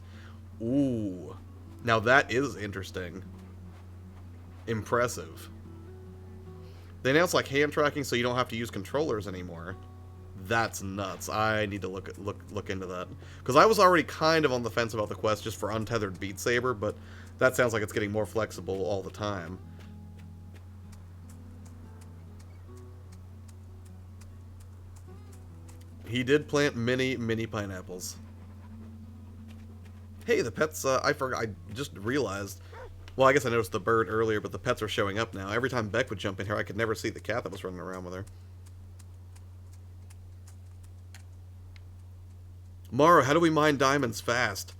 Ooh. Now that is interesting. Impressive. They announced like hand tracking so you don't have to use controllers anymore. That's nuts. I need to look into that. Because I was already kind of on the fence about the Quest just for untethered Beat Saber, but that sounds like it's getting more flexible all the time. He did plant many pineapples. Hey, the pets, I forgot, I just realized. Well, I guess I noticed the bird earlier, but the pets are showing up now. Every time Beck would jump in here, I could never see the cat that was running around with her. Mara, how do we mine diamonds fast?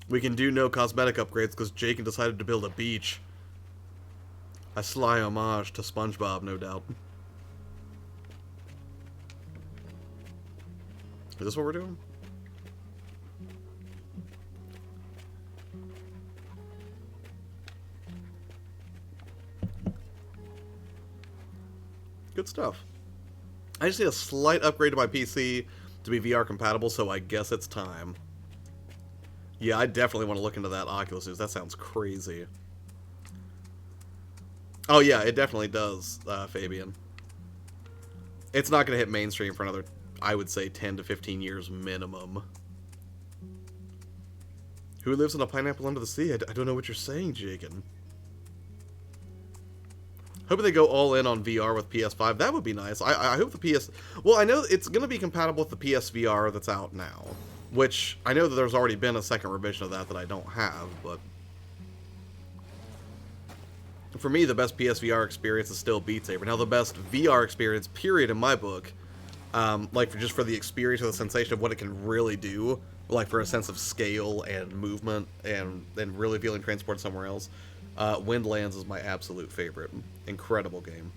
We can do no cosmetic upgrades because Jaken decided to build a beach. A sly homage to SpongeBob, no doubt. Is this what we're doing? Good stuff. I just need a slight upgrade to my PC to be VR compatible, so I guess it's time. Yeah, I definitely want to look into that Oculus news. That sounds crazy. Oh yeah, it definitely does, Fabian. It's not going to hit mainstream for another, I would say, 10 to 15 years minimum. Who lives in a pineapple under the sea? I don't know what you're saying, Jaken. Hoping they go all in on VR with PS5. That would be nice. I hope the PS... Well, I know it's going to be compatible with the PSVR that's out now. Which, I know that there's already been a second revision of that I don't have, but... For me, the best PSVR experience is still Beat Saber. Now, the best VR experience, period, in my book, like, just for the experience or the sensation of what it can really do, like, for a sense of scale and movement and really feeling transported somewhere else, Windlands is my absolute favorite. Incredible game.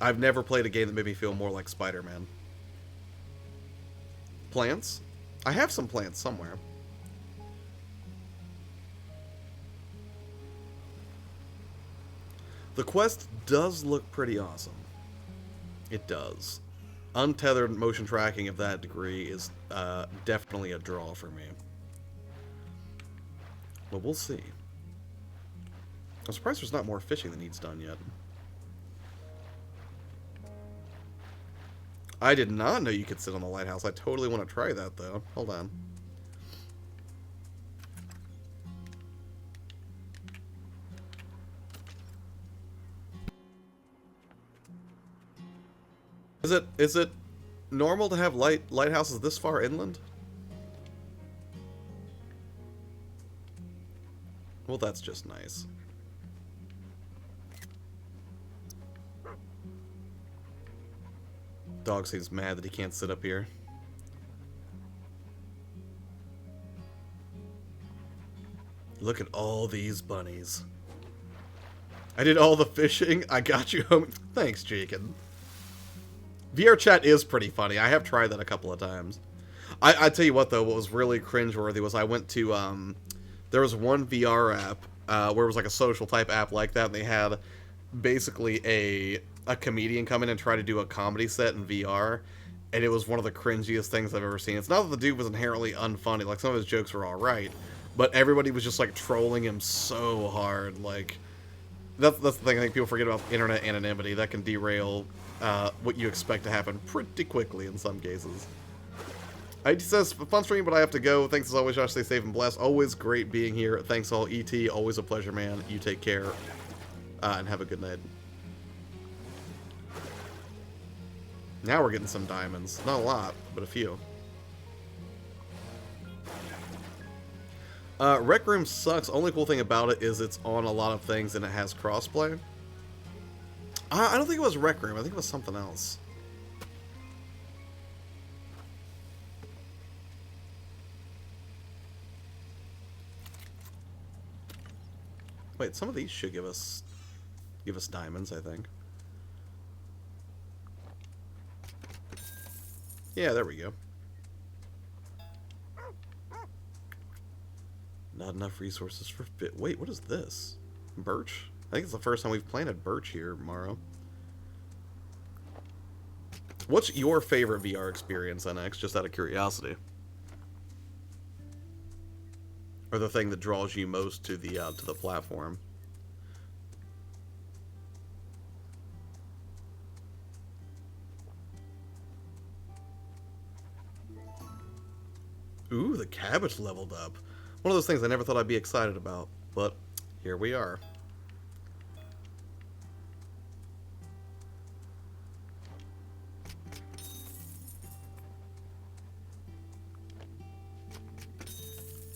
I've never played a game that made me feel more like Spider-Man. Plants? I have some plants somewhere. The quest does look pretty awesome. It does. Untethered motion tracking of that degree is definitely a draw for me. But we'll see. I'm surprised there's not more fishing that needs done yet. I did not know you could sit on the lighthouse. I totally want to try that, though. Hold on. Is it normal to have lighthouses this far inland? Well, that's just nice. Dog seems mad that he can't sit up here. Look at all these bunnies. I did all the fishing. I got you home. Thanks, Jacob. VR chat is pretty funny. I have tried that a couple of times. I tell you what, though, what was really cringeworthy was I went to, there was one VR app where it was like a social type app like that, and they had basically a comedian come in and try to do a comedy set in VR, and it was one of the cringiest things I've ever seen. It's not that the dude was inherently unfunny, like some of his jokes were alright, but everybody was just like trolling him so hard. Like, that's the thing I think people forget about internet anonymity. That can derail what you expect to happen pretty quickly in some cases. IT says, fun stream, but I have to go. Thanks as always, Josh. Stay safe and blessed. Always great being here. Thanks all, ET. Always a pleasure, man. You take care. And have a good night. Now we're getting some diamonds. Not a lot, but a few. Rec Room sucks. Only cool thing about it is it's on a lot of things and it has crossplay. I don't think it was Rec Room. I think it was something else. Wait, some of these should give us diamonds, I think. Yeah, there we go. Not enough resources for fit. Wait, what is this? Birch? I think it's the first time we've planted birch here, Morrow. What's your favorite VR experience, NX? Just out of curiosity. Or the thing that draws you most to the platform. Ooh, the cabbage leveled up. One of those things I never thought I'd be excited about, but here we are.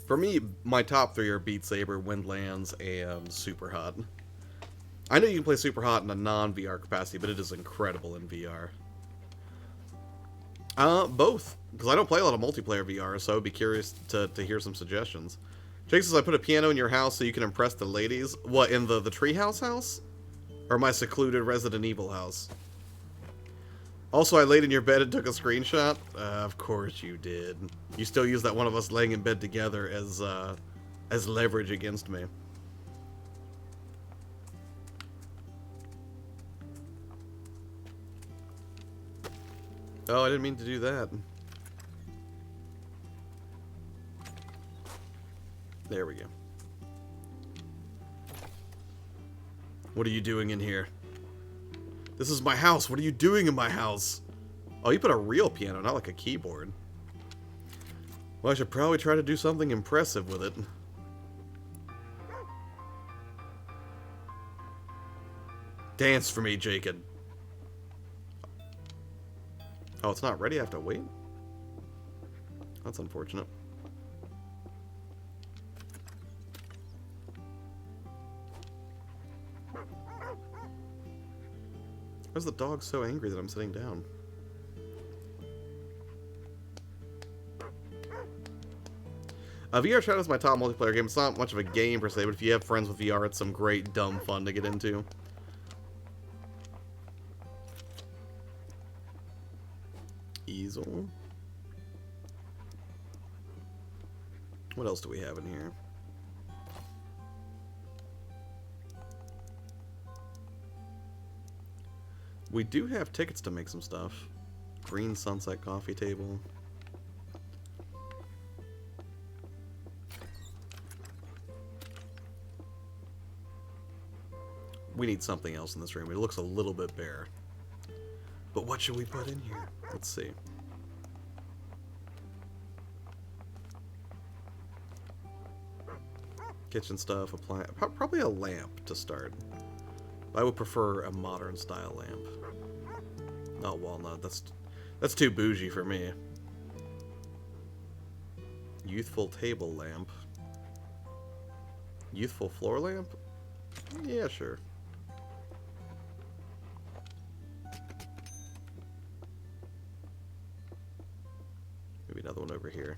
For me, my top three are Beat Saber, Windlands, and Super Hot. I know you can play Super Hot in a non-VR capacity, but it is incredible in VR. Both. Because I don't play a lot of multiplayer VR, so I'd be curious to hear some suggestions. Jake says, I put a piano in your house so you can impress the ladies. What, in the treehouse house? Or my secluded Resident Evil house? Also, I laid in your bed and took a screenshot. Of course you did. You still use that one of us laying in bed together as leverage against me. Oh, I didn't mean to do that. There we go. What are you doing in here? This is my house. What are you doing in my house? Oh, you put a real piano, not like a keyboard. Well, I should probably try to do something impressive with it. Dance for me, Jacob. Oh, it's not ready? I have to wait? That's unfortunate. Why is the dog so angry that I'm sitting down? VR Shadow is my top multiplayer game. It's not much of a game per se, but if you have friends with VR, it's some great dumb fun to get into. Easel. What else do we have in here? We do have tickets to make some stuff. Green Sunset Coffee Table. We need something else in this room. It looks a little bit bare. But what should we put in here? Let's see. Kitchen stuff, appliance, probably a lamp to start. I would prefer a modern style lamp. Not walnut. That's too bougie for me. Youthful table lamp. Youthful floor lamp? Yeah, sure. Maybe another one over here.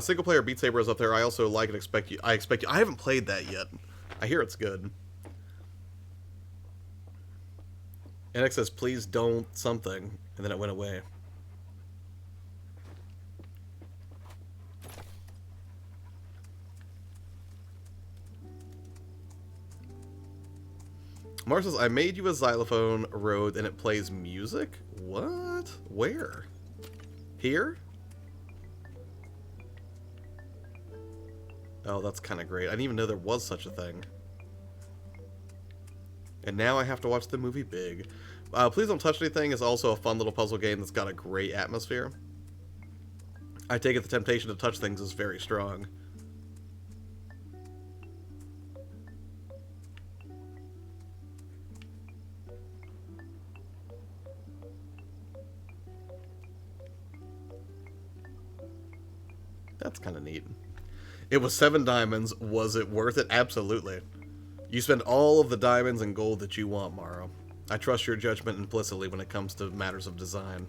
Single player Beat Saber is up there. I also like and expect you. I haven't played that yet. I hear it's good. NX says, please don't something. And then it went away. Mars says, I made you a xylophone Rode and it plays music? What? Where? Here? Oh, that's kind of great. I didn't even know there was such a thing. And now I have to watch the movie Big. Please Don't Touch Anything is also a fun little puzzle game that's got a great atmosphere. I take it the temptation to touch things is very strong. That's kind of neat. It was 7 diamonds. Was it worth it? Absolutely. You spend all of the diamonds and gold that you want, Morrow. I trust your judgment implicitly when it comes to matters of design.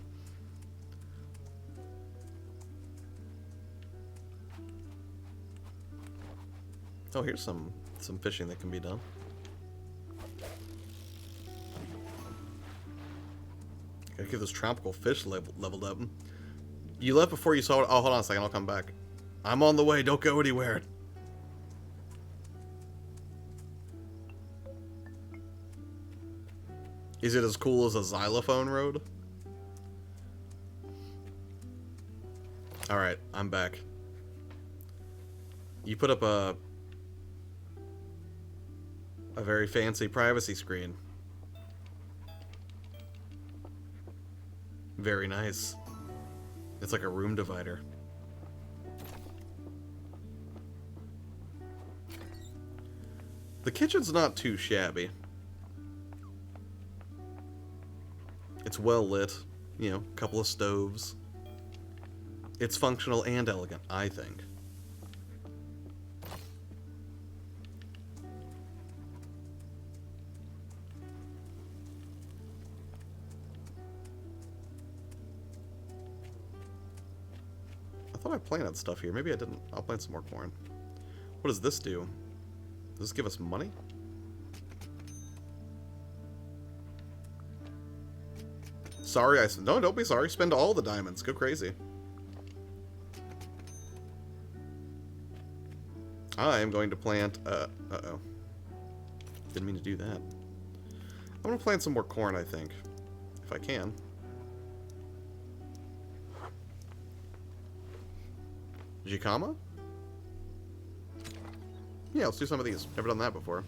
Oh, here's some fishing that can be done. Gotta get those tropical fish leveled up. You left before you saw it. Oh, hold on a second. I'll come back. I'm on the way. Don't go anywhere. Is it as cool as a xylophone Rode? Alright, I'm back. You put up a very fancy privacy screen. Very nice. It's like a room divider. The kitchen's not too shabby. It's well lit. You know, a couple of stoves. It's functional and elegant, I think. I thought I planted stuff here. Maybe I didn't. I'll plant some more corn. What does this do? Does this give us money? Sorry, no, don't be sorry. Spend all the diamonds. Go crazy. I am going to plant, uh-oh. Didn't mean to do that. I'm going to plant some more corn, I think. If I can. Jicama? Yeah, let's do some of these. Never done that before.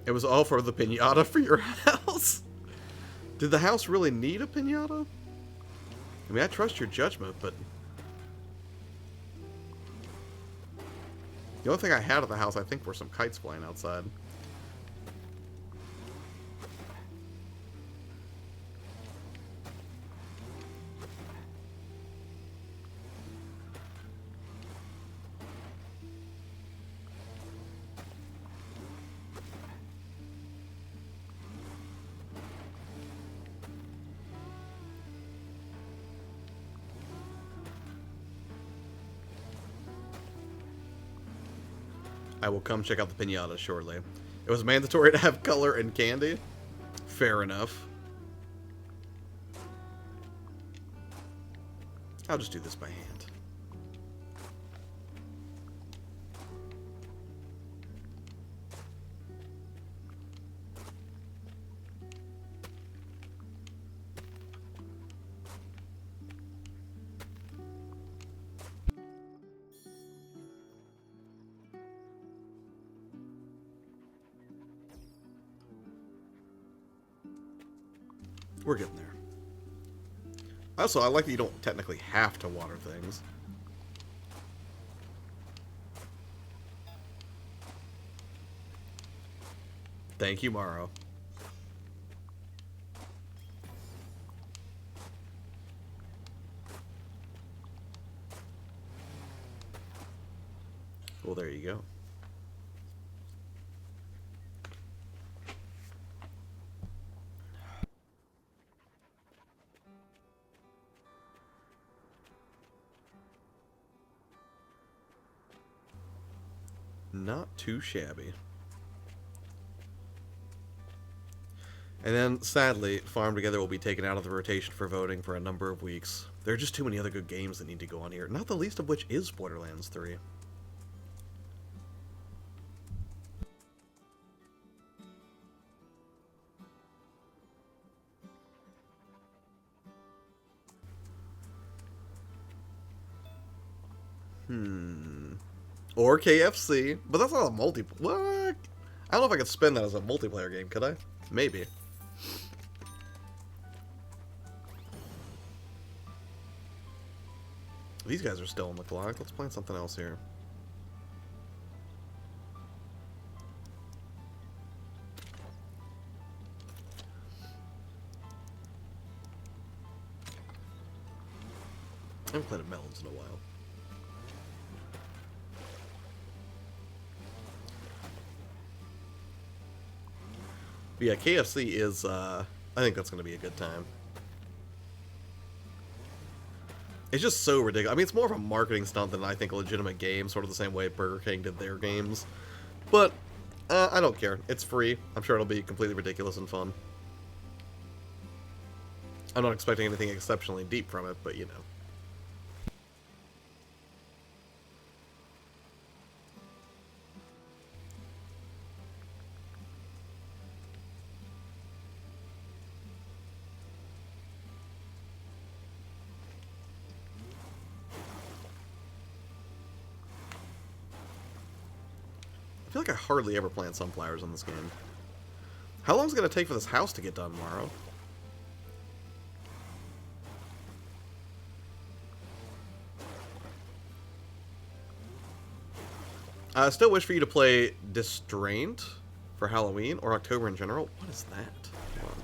It was all for the piñata for your house? Did the house really need a piñata? I mean, I trust your judgment, but... The only thing I had at the house, I think, were some kites flying outside. I will come check out the piñata shortly. It was mandatory to have color and candy? Fair enough. I'll just do this by hand. We're getting there. Also, I like that you don't technically have to water things. Thank you, Morrow. Well, there you go. Not too shabby. And then, sadly, Farm Together will be taken out of the rotation for voting for a number of weeks. There are just too many other good games that need to go on here, not the least of which is Borderlands 3. Or KFC, but that's not a what? I don't know if I could spin that as a multiplayer game, could I? Maybe. These guys are still on the clock. Let's plan something else here. I haven't played a Melons in a while. But yeah, KFC is, I think that's going to be a good time. It's just so ridiculous. I mean, it's more of a marketing stunt than I think a legitimate game, sort of the same way Burger King did their games. But, I don't care. It's free. I'm sure it'll be completely ridiculous and fun. I'm not expecting anything exceptionally deep from it, but you know. I feel like I hardly ever plant sunflowers in this game. How long is it going to take for this house to get done tomorrow? I still wish for you to play Distraint for Halloween, or October in general. What is that? Hold on.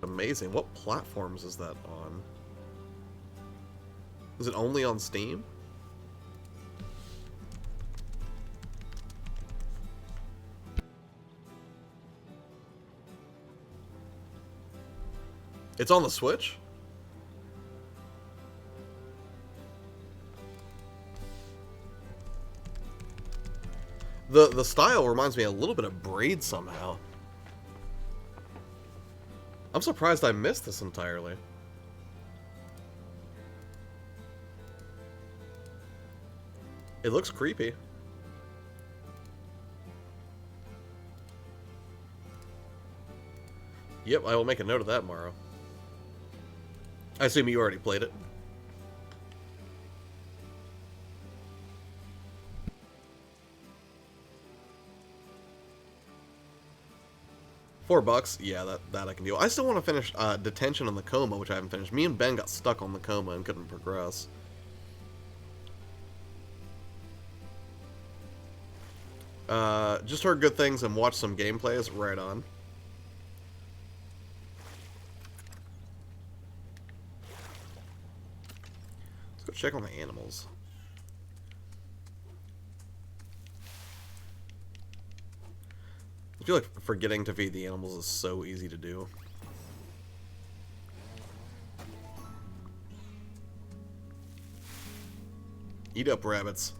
Amazing. What platforms is that on? Is it only on Steam? It's on the Switch? The style reminds me a little bit of Braid somehow. I'm surprised I missed this entirely. It looks creepy. Yep, I will make a note of that tomorrow. I assume you already played it. $4, yeah, that I can deal. I still want to finish Detention on the Coma, which I haven't finished. Me and Ben got stuck on the Coma and couldn't progress. Just heard good things and watched some gameplays. Right on. Let's go check on the animals. I feel like forgetting to feed the animals is so easy to do. Eat up, rabbits.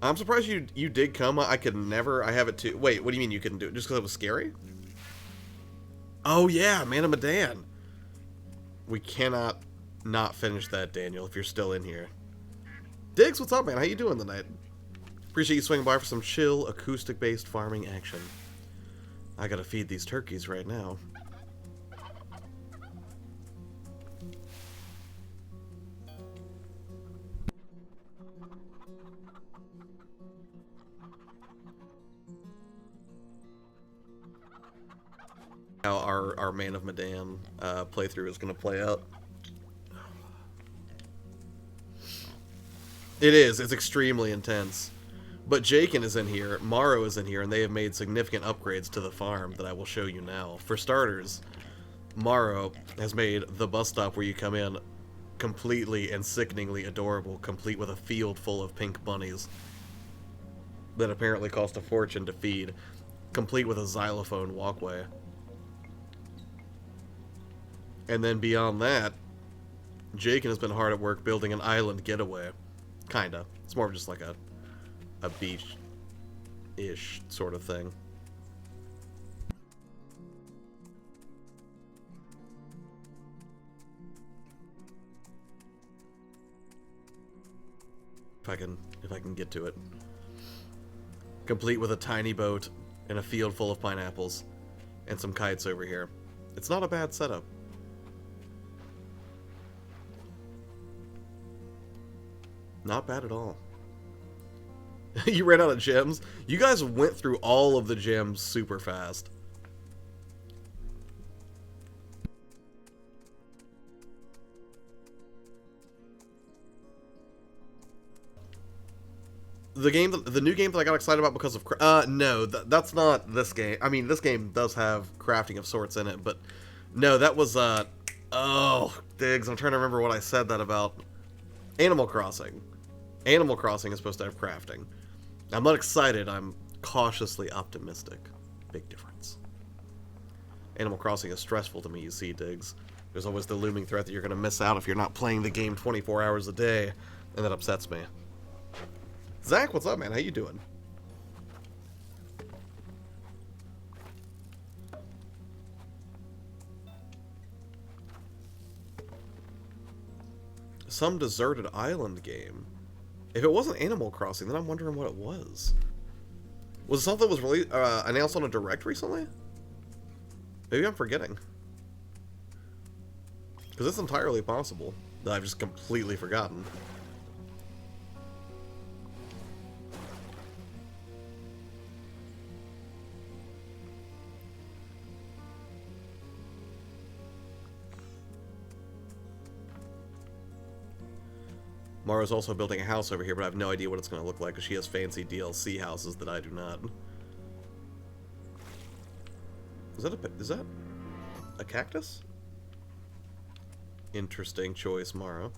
I'm surprised you did Coma. I could never. I have it too. Wait, what do you mean you couldn't do it? Just because it was scary? Oh yeah, Man of Medan. We cannot not finish that, Daniel, if you're still in here. Diggs, what's up, man? How you doing tonight? Appreciate you swinging by for some chill, acoustic-based farming action. I gotta feed these turkeys right now. How our Man of Medan playthrough is gonna play out. It is. It's extremely intense. But Jakin is in here, Morrow is in here, and they have made significant upgrades to the farm that I will show you now. For starters, Morrow has made the bus stop where you come in completely and sickeningly adorable, complete with a field full of pink bunnies that apparently cost a fortune to feed, complete with a xylophone walkway. And then beyond that, Jakin has been hard at work building an island getaway. Kinda. It's more of just like a beach-ish sort of thing. If I can get to it. Complete with a tiny boat and a field full of pineapples and some kites over here. It's not a bad setup. Not bad at all. You ran out of gems? You guys went through all of the gems super fast. The new game that I got excited about because of no, that's not this game. I mean, this game does have crafting of sorts in it, but no, that was oh, Diggs, I'm trying to remember what I said that about. Animal Crossing. Animal Crossing is supposed to have crafting. I'm not excited, I'm cautiously optimistic. Big difference. Animal Crossing is stressful to me, you see, Diggs. There's always the looming threat that you're going to miss out if you're not playing the game 24 hours a day, and that upsets me. Zach, what's up, man? How you doing? Some deserted island game. If it wasn't Animal Crossing, then I'm wondering what it was. Was it something that was really announced on a direct recently? Maybe I'm forgetting. Because it's entirely possible that I've just completely forgotten. Mara's also building a house over here, but I have no idea what it's going to look like because she has fancy DLC houses that I do not. Is that a cactus? Interesting choice, Mara.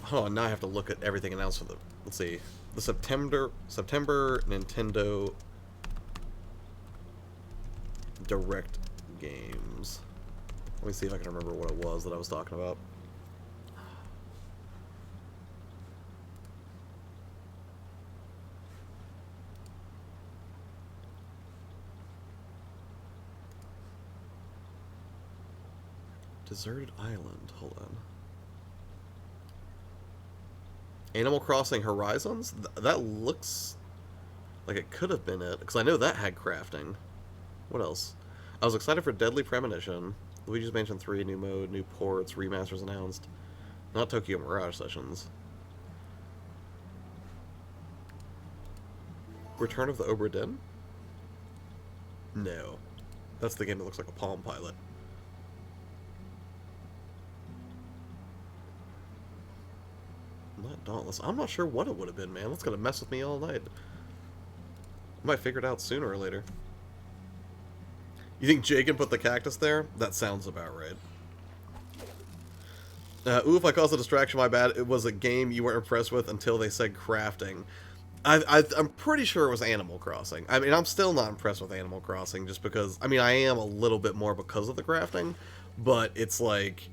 Hold on, now I have to look at everything announced for the, let's see, the September Nintendo Direct games. Let me see if I can remember what it was that I was talking about. Deserted Island. Hold on. Animal Crossing Horizons? That looks like it could have been it, because I know that had crafting. What else? I was excited for Deadly Premonition. Luigi's Mansion 3, new mode, new ports, remasters announced. Not Tokyo Mirage Sessions. Return of the Obra Dinn? No. That's the game that looks like a Palm Pilot. Not Dauntless. I'm not sure what it would have been, man. That's gonna mess with me all night. I might figure it out sooner or later. You think Jacob put the cactus there? That sounds about right. Ooh, if I caused a distraction, my bad. It was a game you weren't impressed with until they said crafting. I'm pretty sure it was Animal Crossing. I mean, I'm still not impressed with Animal Crossing just because... I mean, I am a little bit more because of the crafting, but it's like...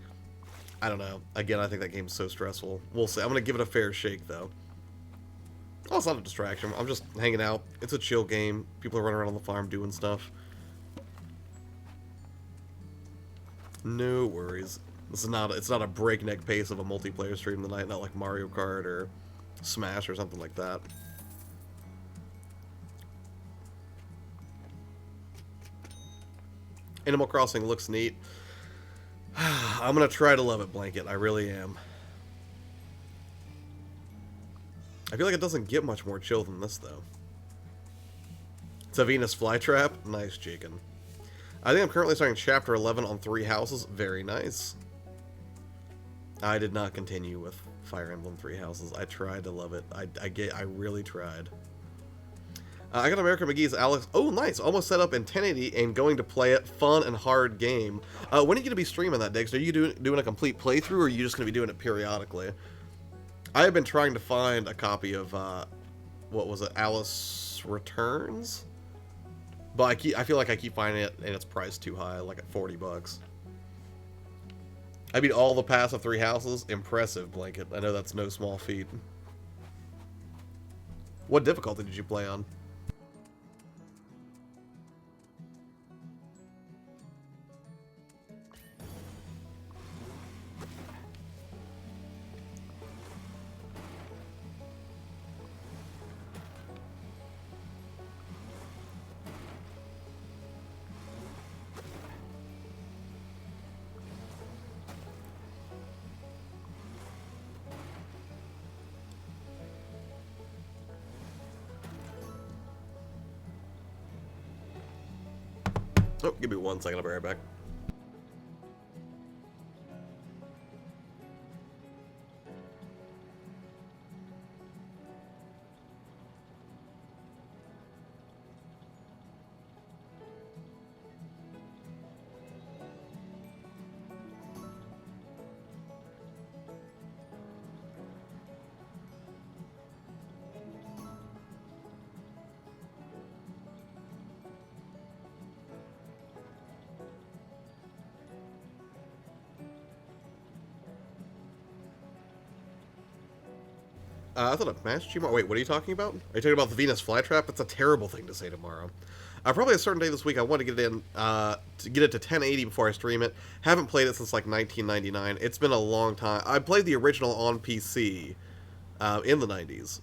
I don't know. Again, I think that game's so stressful. We'll see. I'm going to give it a fair shake, though. Oh, it's not a distraction. I'm just hanging out. It's a chill game. People are running around on the farm doing stuff. No worries. It's not a breakneck pace of a multiplayer stream tonight, not like Mario Kart or Smash or something like that. Animal Crossing looks neat. I'm gonna try to love it, Blanket. I really am. I feel like it doesn't get much more chill than this, though. It's a Venus flytrap. Nice, Jakin. I think I'm currently starting Chapter 11 on 3 Houses. Very nice. I did not continue with Fire Emblem 3 Houses. I tried to love it. I really tried. I got American McGee's Alex. Oh, nice. Almost set up in 1080 and going to play it. Fun and hard game. When are you going to be streaming that, Diggs? Are you doing a complete playthrough, or are you just going to be doing it periodically? I have been trying to find a copy of, what was it, Alice Returns? But I feel like I keep finding it, and it's priced too high, like at $40. I beat all the paths of 3 Houses. Impressive, Blanket. I know that's no small feat. What difficulty did you play on? Oh, give me 1 second, I'll be right back. I thought a match tomorrow. Wait, what are you talking about? Are you talking about the Venus flytrap? That's a terrible thing to say tomorrow. Probably a certain day this week. I want to get it in, to get it to 1080 before I stream it. Haven't played it since like 1999. It's been a long time. I played the original on PC in the 90s,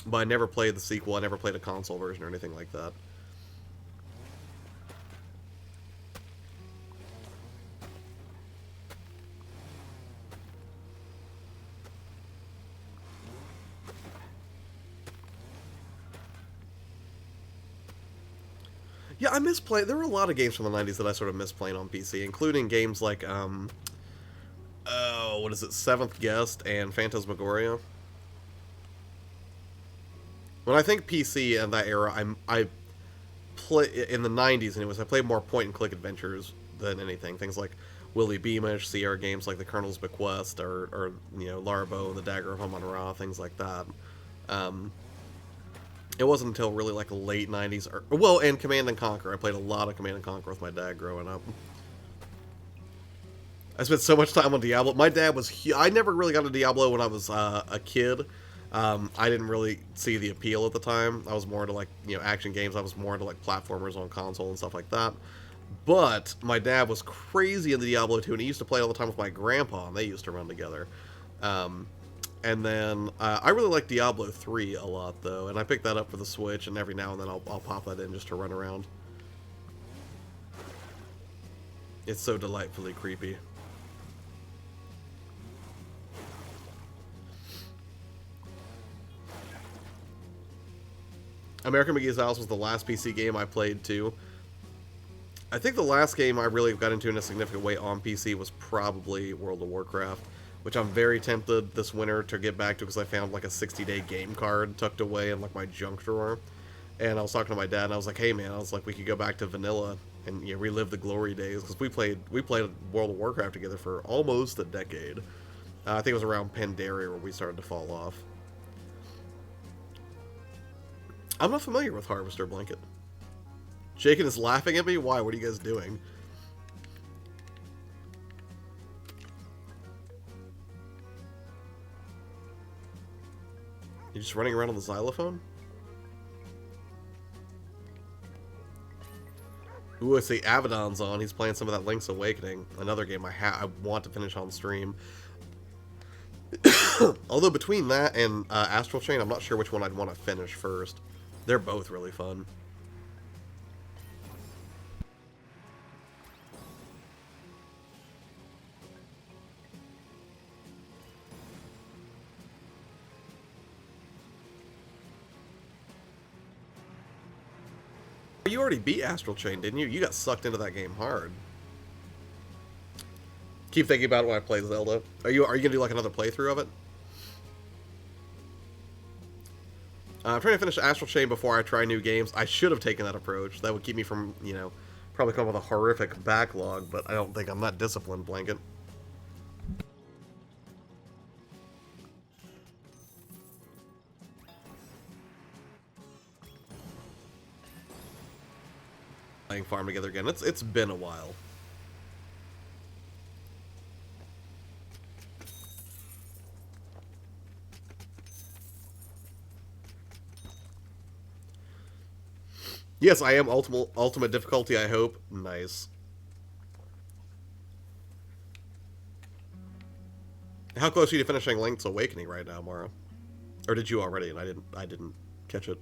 but I never played the sequel. I never played a console version or anything like that. Yeah, I miss playing. There were a lot of games from the 90s that I sort of miss playing on PC, including games like, oh, what is it, Seventh Guest and Phantasmagoria. When I think PC and that era, I play, in the 90s anyways, I played more point-and-click adventures than anything. Things like Willy Beamish, CR games like The Colonel's Bequest, or you know, Larbo and the Dagger of Amun-Ra, things like that. It wasn't until really like late 90s, well, and Command and Conquer. I played a lot of Command and Conquer with my dad growing up. I spent so much time on Diablo. My dad was, I never really got into Diablo when I was a kid. I didn't really see the appeal at the time. I was more into like, you know, action games. I was more into like platformers on console and stuff like that. But my dad was crazy into Diablo 2, and he used to play all the time with my grandpa, and they used to run together. And then I really like Diablo 3 a lot, though, and I picked that up for the Switch, and every now and then I'll pop that in just to run around. It's so delightfully creepy. American McGee's House was the last PC game I played, too. I think the last game I really got into in a significant way on PC was probably World of Warcraft, which I'm very tempted this winter to get back to because I found like a 60-day game card tucked away in like my junk drawer. And I was talking to my dad, and I was like, "Hey man," I was like, "we could go back to vanilla and, you know, relive the glory days," because we played World of Warcraft together for almost a decade. I think it was around Pandaria where we started to fall off. I'm not familiar with Harvester Blanket. Jakin is laughing at me? Why? What are you guys doing? You just running around on the xylophone? Ooh, I see Abaddon's on. He's playing some of that Link's Awakening. Another game I want to finish on stream. Although between that and Astral Chain, I'm not sure which one I'd want to finish first. They're both really fun. You already beat Astral Chain, didn't you? You got sucked into that game hard. Keep thinking about it when I play Zelda. Are you gonna do like another playthrough of it? I'm trying to finish Astral Chain before I try new games. I should have taken that approach. That would keep me from, you know, probably come up with a horrific backlog, but I don't think I'm that disciplined, Blanket. Playing Farm together again. It's been a while. Yes, I am ultimate difficulty, I hope. Nice. How close are you to finishing Link's Awakening right now, Mara? Or did you already and I didn't catch it?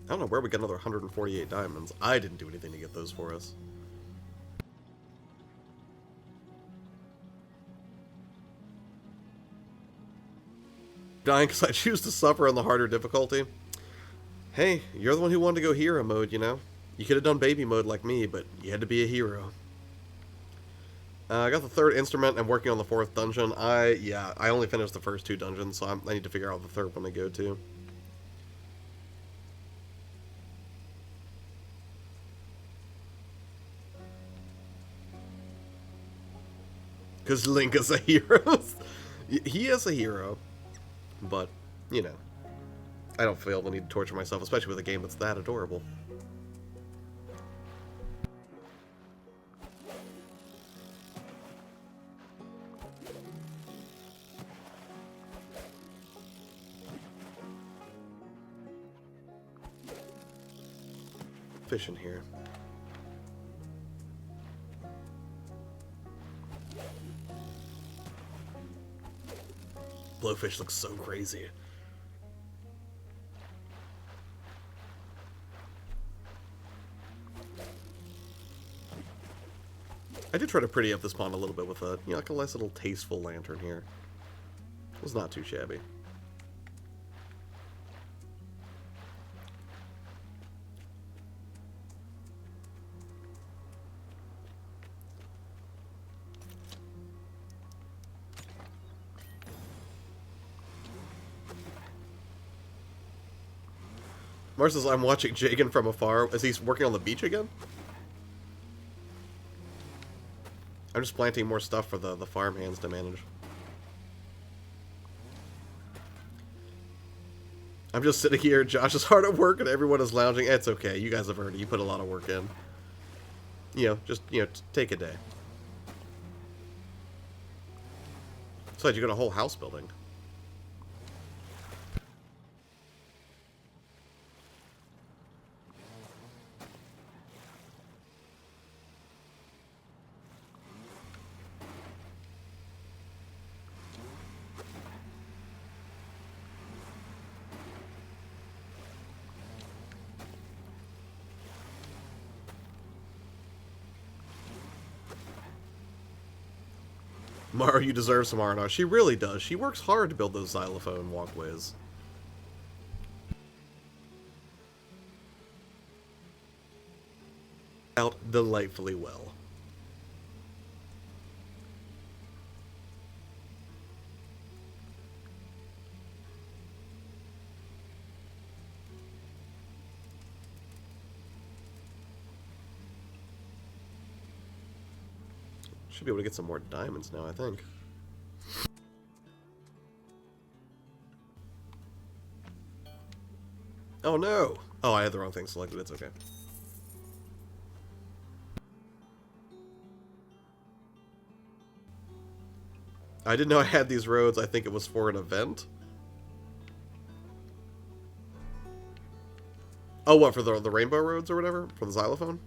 I don't know where we got another 148 diamonds. I didn't do anything to get those for us. Dying because I choose to suffer on the harder difficulty. Hey, you're the one who wanted to go hero mode, you know? You could have done baby mode like me, but you had to be a hero. I got the 3rd instrument. I'm working on the 4th dungeon. I only finished the first 2 dungeons, so I need to figure out the 3rd one to go to. Because Link is a hero. He is a hero. But, you know, I don't feel the need to torture myself, especially with a game that's that adorable. Fish in here. Blowfish looks so crazy. I did try to pretty up this pond a little bit with a, you know, like a nice little tasteful lantern here. It was not too shabby. Mars says, I'm watching Jagan from afar. Is he working on the beach again? I'm just planting more stuff for the farm hands to manage. I'm just sitting here, Josh is hard at work and everyone is lounging. It's okay, you guys have earned it. You put a lot of work in. You know, just, you know, take a day. Besides, you got a whole house building. Mara, you deserve some R&R. She really does. She works hard to build those xylophone walkways. Out delightfully well. Should be able to get some more diamonds now, I think. Oh no! Oh, I had the wrong thing selected. It's okay. I didn't know I had these roads. I think it was for an event. Oh, what, for the rainbow roads or whatever? For the xylophone?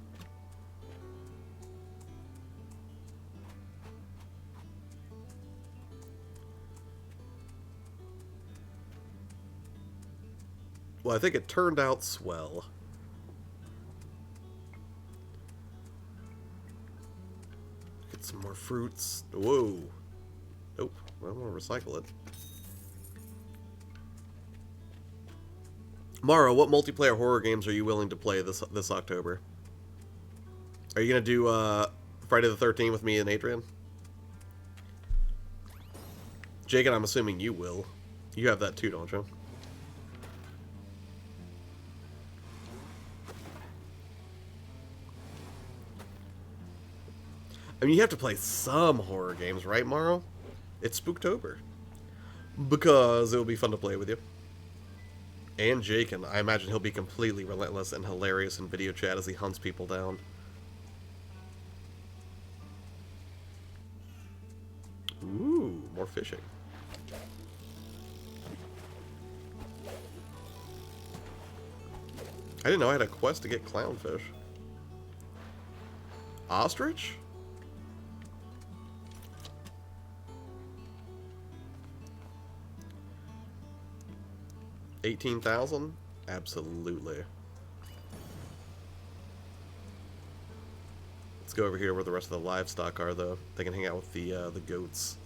Well, I think it turned out swell. Get some more fruits. Whoa. Nope. Well, I'm gonna recycle it. Mara, what multiplayer horror games are you willing to play this October? Are you gonna do Friday the 13th with me and Adrian? Jake, and I'm assuming you will. You have that too, don't you? I mean, you have to play some horror games, right, Morrow? It's Spooktober. Because it will be fun to play with you. And Jake, and I imagine he'll be completely relentless and hilarious in video chat as he hunts people down. Ooh, more fishing. I didn't know I had a quest to get clownfish. Ostrich? 18,000? Absolutely. Let's go over here where the rest of the livestock are, though. They can hang out with the goats.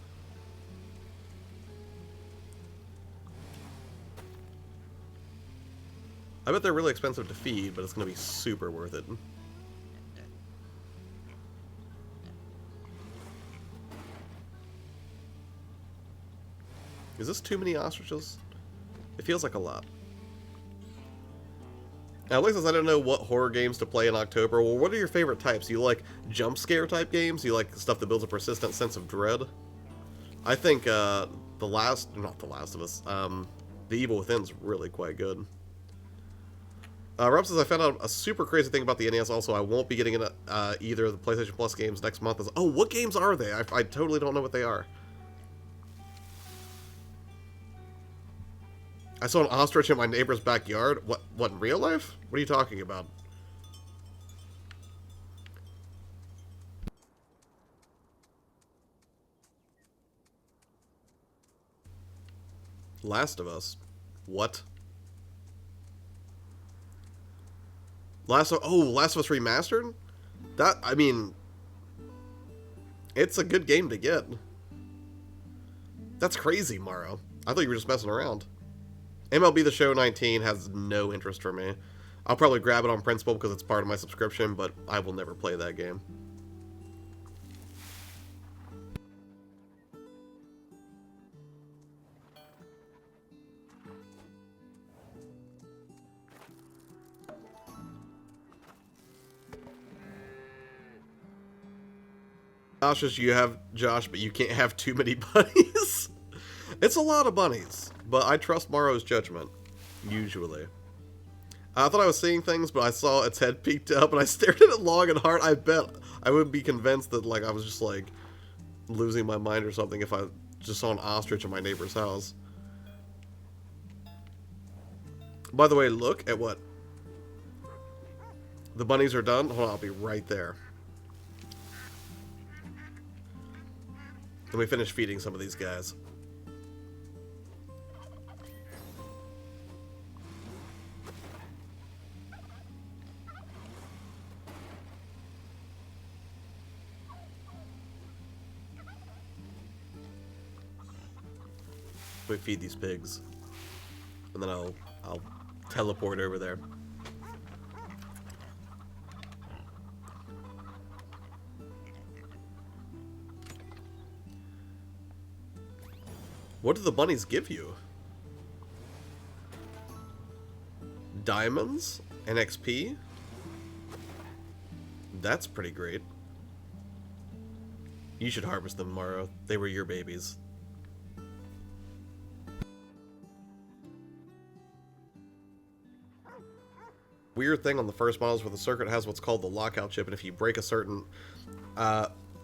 I bet they're really expensive to feed, but it's going to be super worth it. Is this too many ostriches? It feels like a lot. Now, Alexis, I don't know what horror games to play in October. Well, what are your favorite types? Do you like jump scare type games? Do you like stuff that builds a persistent sense of dread? I think not The Last of Us, The Evil Within's really quite good. Rob says, I found out a super crazy thing about the NES also. I won't be getting either of the PlayStation Plus games next month. Oh, what games are they? I totally don't know what they are. I saw an ostrich in my neighbor's backyard. What in real life? What are you talking about? Last of Us. What? Last of Us Remastered? That, I mean, it's a good game to get. That's crazy, Morrow. I thought you were just messing around. MLB The Show 19 has no interest for me. I'll probably grab it on principle because it's part of my subscription, but I will never play that game. Josh, but you can't have too many bunnies. It's a lot of bunnies, but I trust Morrow's judgment, usually. I thought I was seeing things, but I saw its head peeked up, and I stared at it long and hard. I bet I would be convinced that, like, I was just, like, losing my mind or something if I just saw an ostrich in my neighbor's house. By the way, look at what... The bunnies are done. Hold on, I'll be right there. Let me finish feeding some of these guys. Let me feed these pigs, and then I'll teleport over there. What do the bunnies give you? Diamonds and XP? That's pretty great. You should harvest them, Morrow. They were your babies. weird thing on the first models where the circuit has what's called the lockout chip, and if you break a certain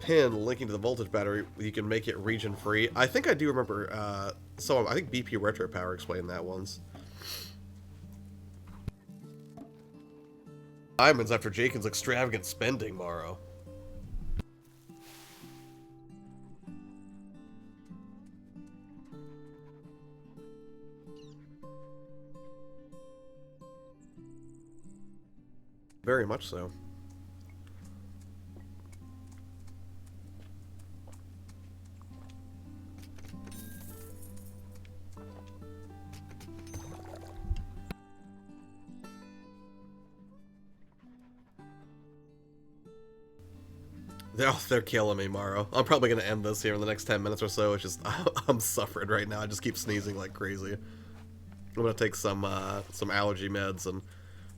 pin linking to the voltage battery, you can make it region free. I think I do remember, I think BP Retro Power explained that once. Diamonds after Jaken's extravagant spending, Morrow. Very much so. They're killing me, Morrow. I'm probably going to end this here in the next 10 minutes or so. It's just, I'm suffering right now. I just keep sneezing like crazy. I'm going to take some allergy meds and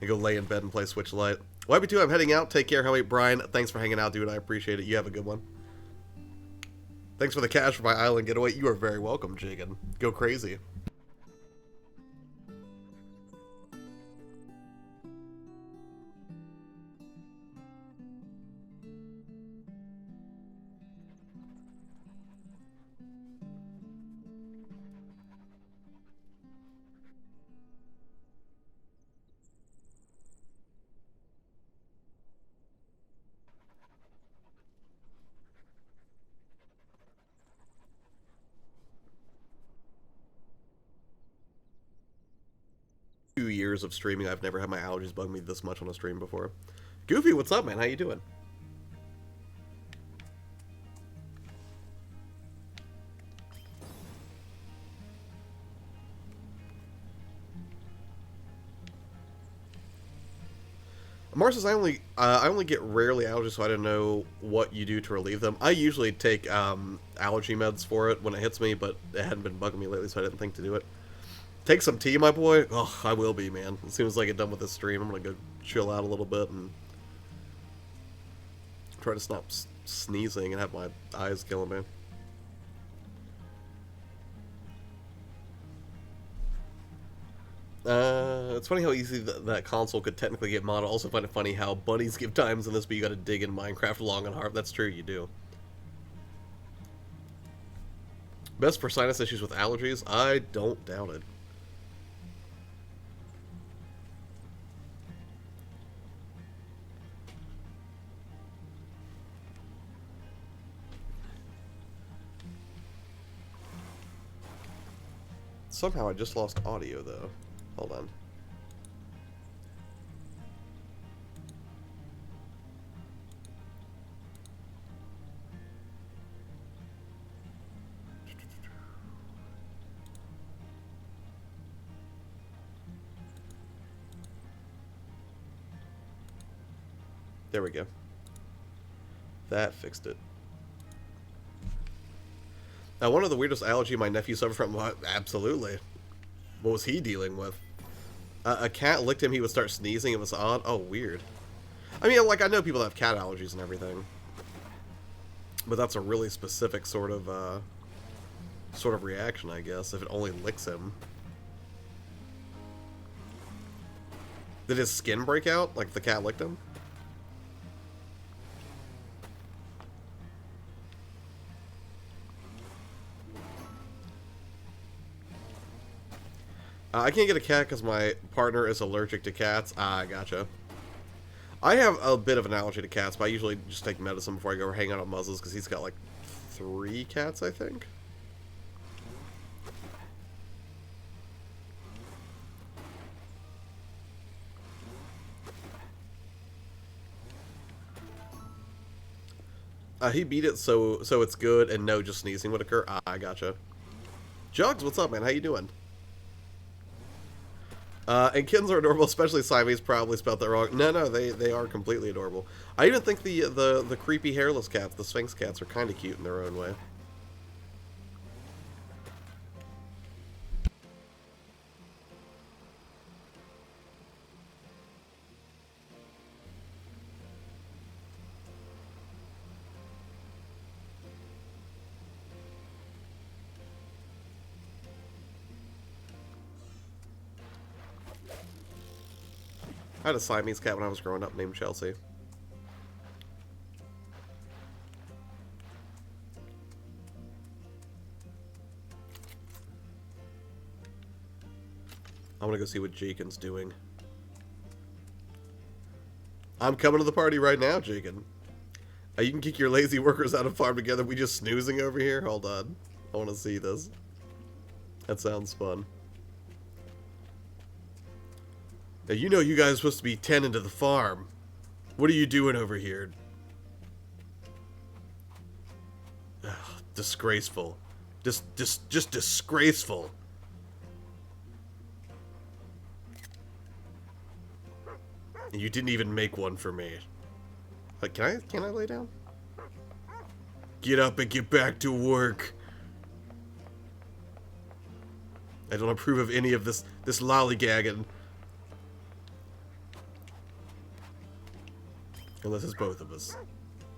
go lay in bed and play Switch Lite. YB2, I'm heading out. Take care. How are you, Brian? Thanks for hanging out, dude. I appreciate it. You have a good one. Thanks for the cash for my island getaway. You are very welcome, Jigen. Go crazy. Years of streaming, I've never had my allergies bug me this much on a stream before. Goofy, what's up, man? How you doing? Mars says I only get rarely allergies, so I don't know what you do to relieve them. I usually take allergy meds for it when it hits me, but it hadn't been bugging me lately, so I didn't think to do it. Take some tea, my boy. Oh, I will be, man. As soon as I get done with this stream, I'm gonna go chill out a little bit and try to stop sneezing and have my eyes killing me. It's funny how easy that console could technically get modded. Also find it funny how bunnies give times in this, but you gotta dig in Minecraft long and hard. That's true, you do. Best for sinus issues with allergies? I don't doubt it. Somehow I just lost audio, though. Hold on. There we go. That fixed it. Now, one of the weirdest allergy my nephew suffered from, absolutely. What was he dealing with? A cat licked him, he would start sneezing, it was odd. Oh, weird. I mean, like, I know people that have cat allergies and everything. But that's a really specific sort of reaction, I guess, if it only licks him. Did his skin break out, like the cat licked him? I can't get a cat because my partner is allergic to cats. Ah, gotcha. I have a bit of an allergy to cats, but I usually just take medicine before I go hang out at Muzzles because he's got like 3 cats, I think. He beat it so it's good and no just sneezing would occur. Ah, I gotcha. Jugs, what's up, man? How you doing? And kittens are adorable, especially Siamese. Probably spelled that wrong. No, they are completely adorable. I even think the creepy hairless cats, the Sphinx cats, are kind of cute in their own way. had a Siamese cat when I was growing up named Chelsea. I want to go see what Jaken's doing. I'm coming to the party right now, Jaken. You can kick your lazy workers out and farm together. We just snoozing over here? Hold on. I want to see this. That sounds fun. Now, you know you guys are supposed to be tending to the farm. What are you doing over here? Ugh, disgraceful. Just disgraceful. You didn't even make one for me. Like, can I lay down? Get up and get back to work. I don't approve of any of this lollygagging. Unless it's both of us.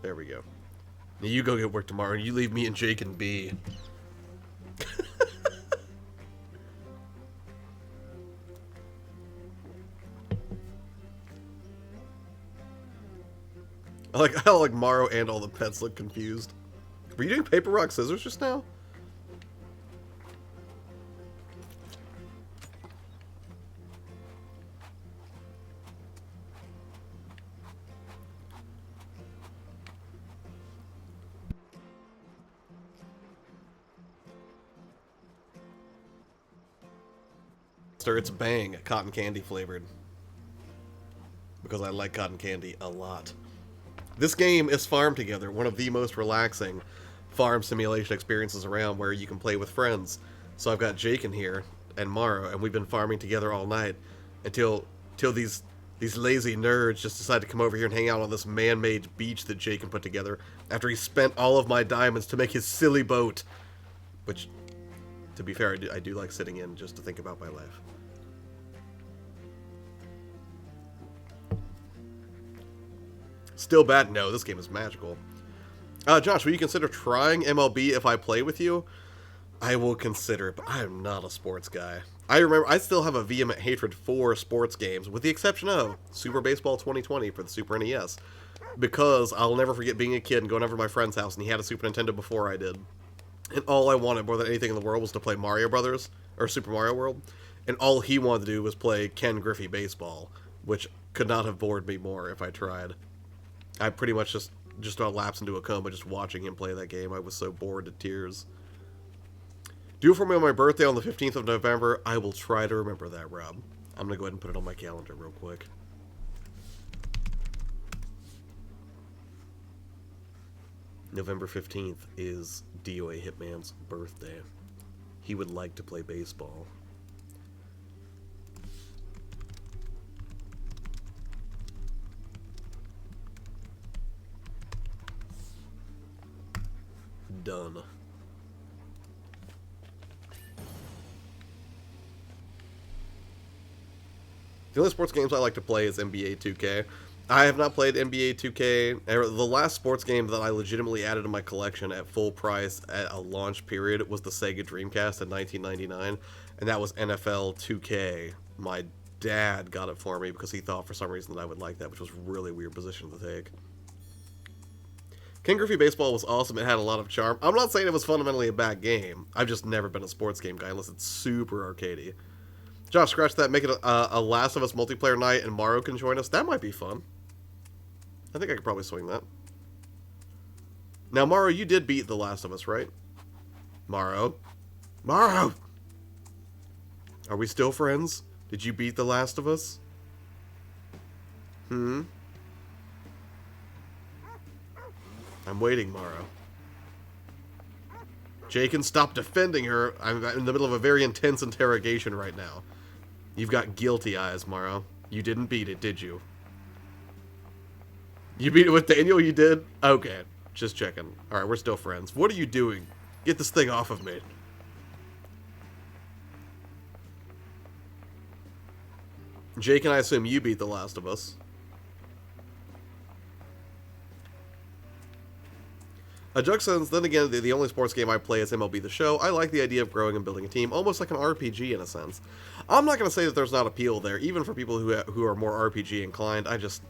There we go. Now you go get work tomorrow and you leave me and Jake and B. I like how like Morrow and all the pets look confused. Were you doing paper, rock, scissors just now? It's Bang, cotton candy flavored. Because I like cotton candy a lot. This game is Farm Together, one of the most relaxing farm simulation experiences around where you can play with friends. So I've got Jake in here and Morrow, and we've been farming together all night until these lazy nerds just decide to come over here and hang out on this man-made beach that Jake can put together after he spent all of my diamonds to make his silly boat. Which, to be fair, I do like sitting in just to think about my life. Still bad? No, this game is magical. Josh, will you consider trying MLB if I play with you? I will consider it, but I am not a sports guy. I still have a vehement hatred for sports games, with the exception of Super Baseball 2020 for the Super NES. Because I'll never forget being a kid and going over to my friend's house, and he had a Super Nintendo before I did. And all I wanted more than anything in the world was to play Mario Brothers, or Super Mario World. And all he wanted to do was play Ken Griffey Baseball, which could not have bored me more if I tried. I pretty much just about lapsed into a coma just watching him play that game. I was so bored to tears. Do it for me on my birthday on the 15th of November. I will try to remember that, Rob. I'm going to go ahead and put it on my calendar real quick. November 15th is DOA Hitman's birthday. He would like to play baseball. Done. The only sports games I like to play is NBA 2K. I have not played NBA 2K. The last sports game that I legitimately added to my collection at full price at a launch period was the Sega Dreamcast in 1999, and that was NFL 2K. My dad got it for me because he thought for some reason that I would like that, which was a really weird position to take. Ken Griffey Baseball was awesome. It had a lot of charm. I'm not saying it was fundamentally a bad game. I've just never been a sports game guy unless it's super arcadey. Josh, scratch that. Make it a Last of Us multiplayer night and Morrow can join us. That might be fun. I think I could probably swing that. Now, Morrow, you did beat The Last of Us, right? Morrow? Morrow! Are we still friends? Did you beat The Last of Us? I'm waiting, Morrow. Jaken, stop defending her. I'm in the middle of a very intense interrogation right now. You've got guilty eyes, Morrow. You didn't beat it, did you? You beat it with Daniel? You did? Okay. Just checking. Alright, we're still friends. What are you doing? Get this thing off of me. Jake and I assume you beat The Last of Us. Jug says, then again, the only sports game I play is MLB The Show. I like the idea of growing and building a team, almost like an RPG in a sense. I'm not going to say that there's not appeal there, even for people who are more RPG inclined. This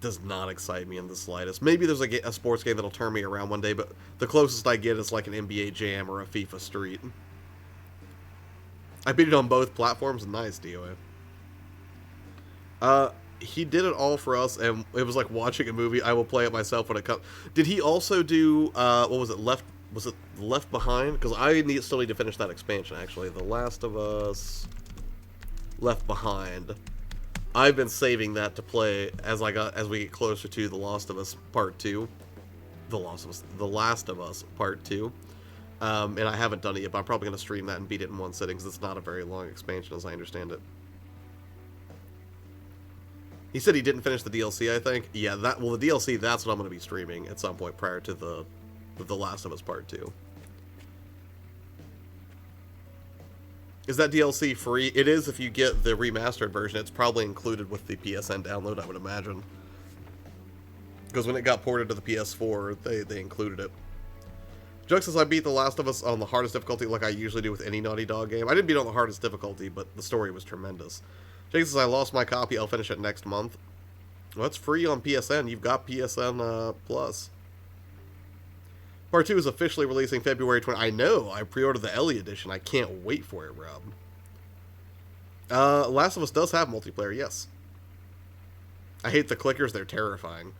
does not excite me in the slightest. Maybe there's a sports game that'll turn me around one day, but the closest I get is like an NBA Jam or a FIFA Street. I beat it on both platforms. Nice, DOA. He did it all for us, and it was like watching a movie. I will play it myself when it comes. Did he also do, what was it, Left Behind? Because I still need to finish that expansion, actually. The Last of Us Left Behind. I've been saving that to play as we get closer to The Last of Us Part 2. The Last of Us Part 2. And I haven't done it yet, but I'm probably going to stream that and beat it in one sitting, because it's not a very long expansion, as I understand it. He said he didn't finish the DLC, I think. Yeah, the DLC, that's what I'm going to be streaming at some point prior to the Last of Us Part 2. Is that DLC free? It is if you get the remastered version. It's probably included with the PSN download, I would imagine. Because when it got ported to the PS4, they included it. Jug says, I beat The Last of Us on the hardest difficulty like I usually do with any Naughty Dog game. I didn't beat it on the hardest difficulty, but the story was tremendous. Jake says, I lost my copy. I'll finish it next month. Well, it's free on PSN. You've got PSN Plus. Part 2 is officially releasing February 20. I know. I pre-ordered the Ellie edition. I can't wait for it, Rob. Last of Us does have multiplayer, yes. I hate the clickers. They're terrifying.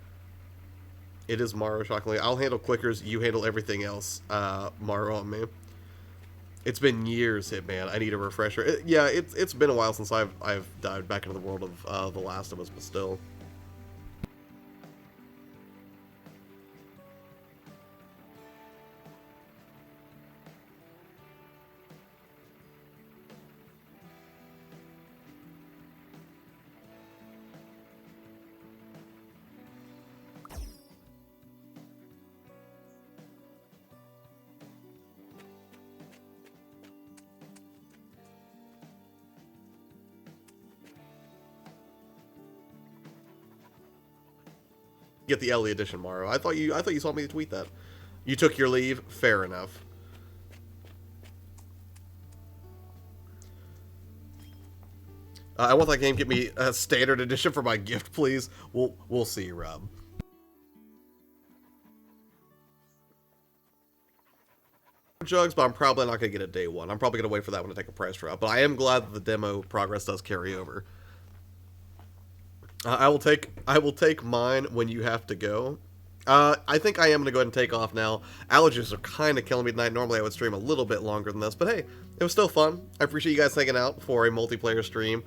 It is Mario, shockingly. I'll handle clickers. You handle everything else, Mario on me. It's been years, Hitman. I need a refresher. It's been a while since I've dived back into the world of The Last of Us, but still. Get the Ellie edition, Mario. I thought you saw me tweet that. You took your leave. Fair enough. I want that game. Get me a standard edition for my gift, please. We'll see, Rob. Jugs, but I'm probably not gonna get it day one. I'm probably gonna wait for that one to take a price drop. But I am glad that the demo progress does carry over. I will take mine when you have to go. I think I am going to go ahead and take off now. Allergies are kind of killing me tonight. Normally I would stream a little bit longer than this, but hey, it was still fun. I appreciate you guys hanging out for a multiplayer stream.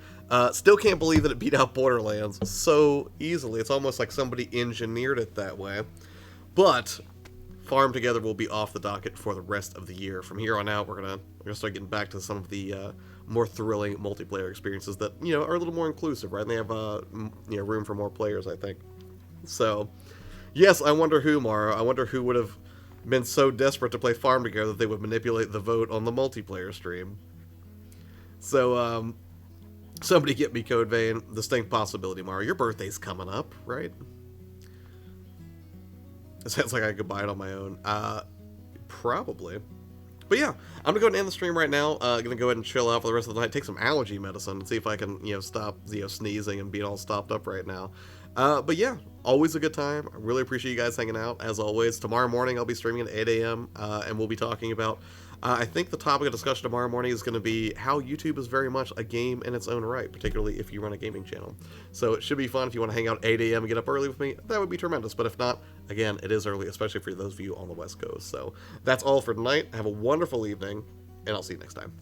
Still can't believe that it beat out Borderlands so easily. It's almost like somebody engineered it that way. But Farm Together will be off the docket for the rest of the year. From here on out, we're gonna start getting back to some of the more thrilling multiplayer experiences that are a little more inclusive, right? And they have room for more players, I think. So, yes, I wonder who, Mara. I wonder who would have been so desperate to play Farm Together that they would manipulate the vote on the multiplayer stream. So, somebody get me Code Vein. Distinct possibility, Mara. Your birthday's coming up, right? It sounds like I could buy it on my own. Probably. But yeah, I'm gonna go ahead and end the stream right now. Gonna go ahead and chill out for the rest of the night, take some allergy medicine, and see if I can, stop, sneezing and being all stopped up right now. But yeah, always a good time. I really appreciate you guys hanging out, as always. Tomorrow morning, I'll be streaming at 8 a.m., and we'll be talking about, I think the topic of discussion tomorrow morning is going to be how YouTube is very much a game in its own right, particularly if you run a gaming channel. So it should be fun if you want to hang out at 8 a.m. and get up early with me. That would be tremendous. But if not, again, it is early, especially for those of you on the West Coast. So that's all for tonight. Have a wonderful evening, and I'll see you next time.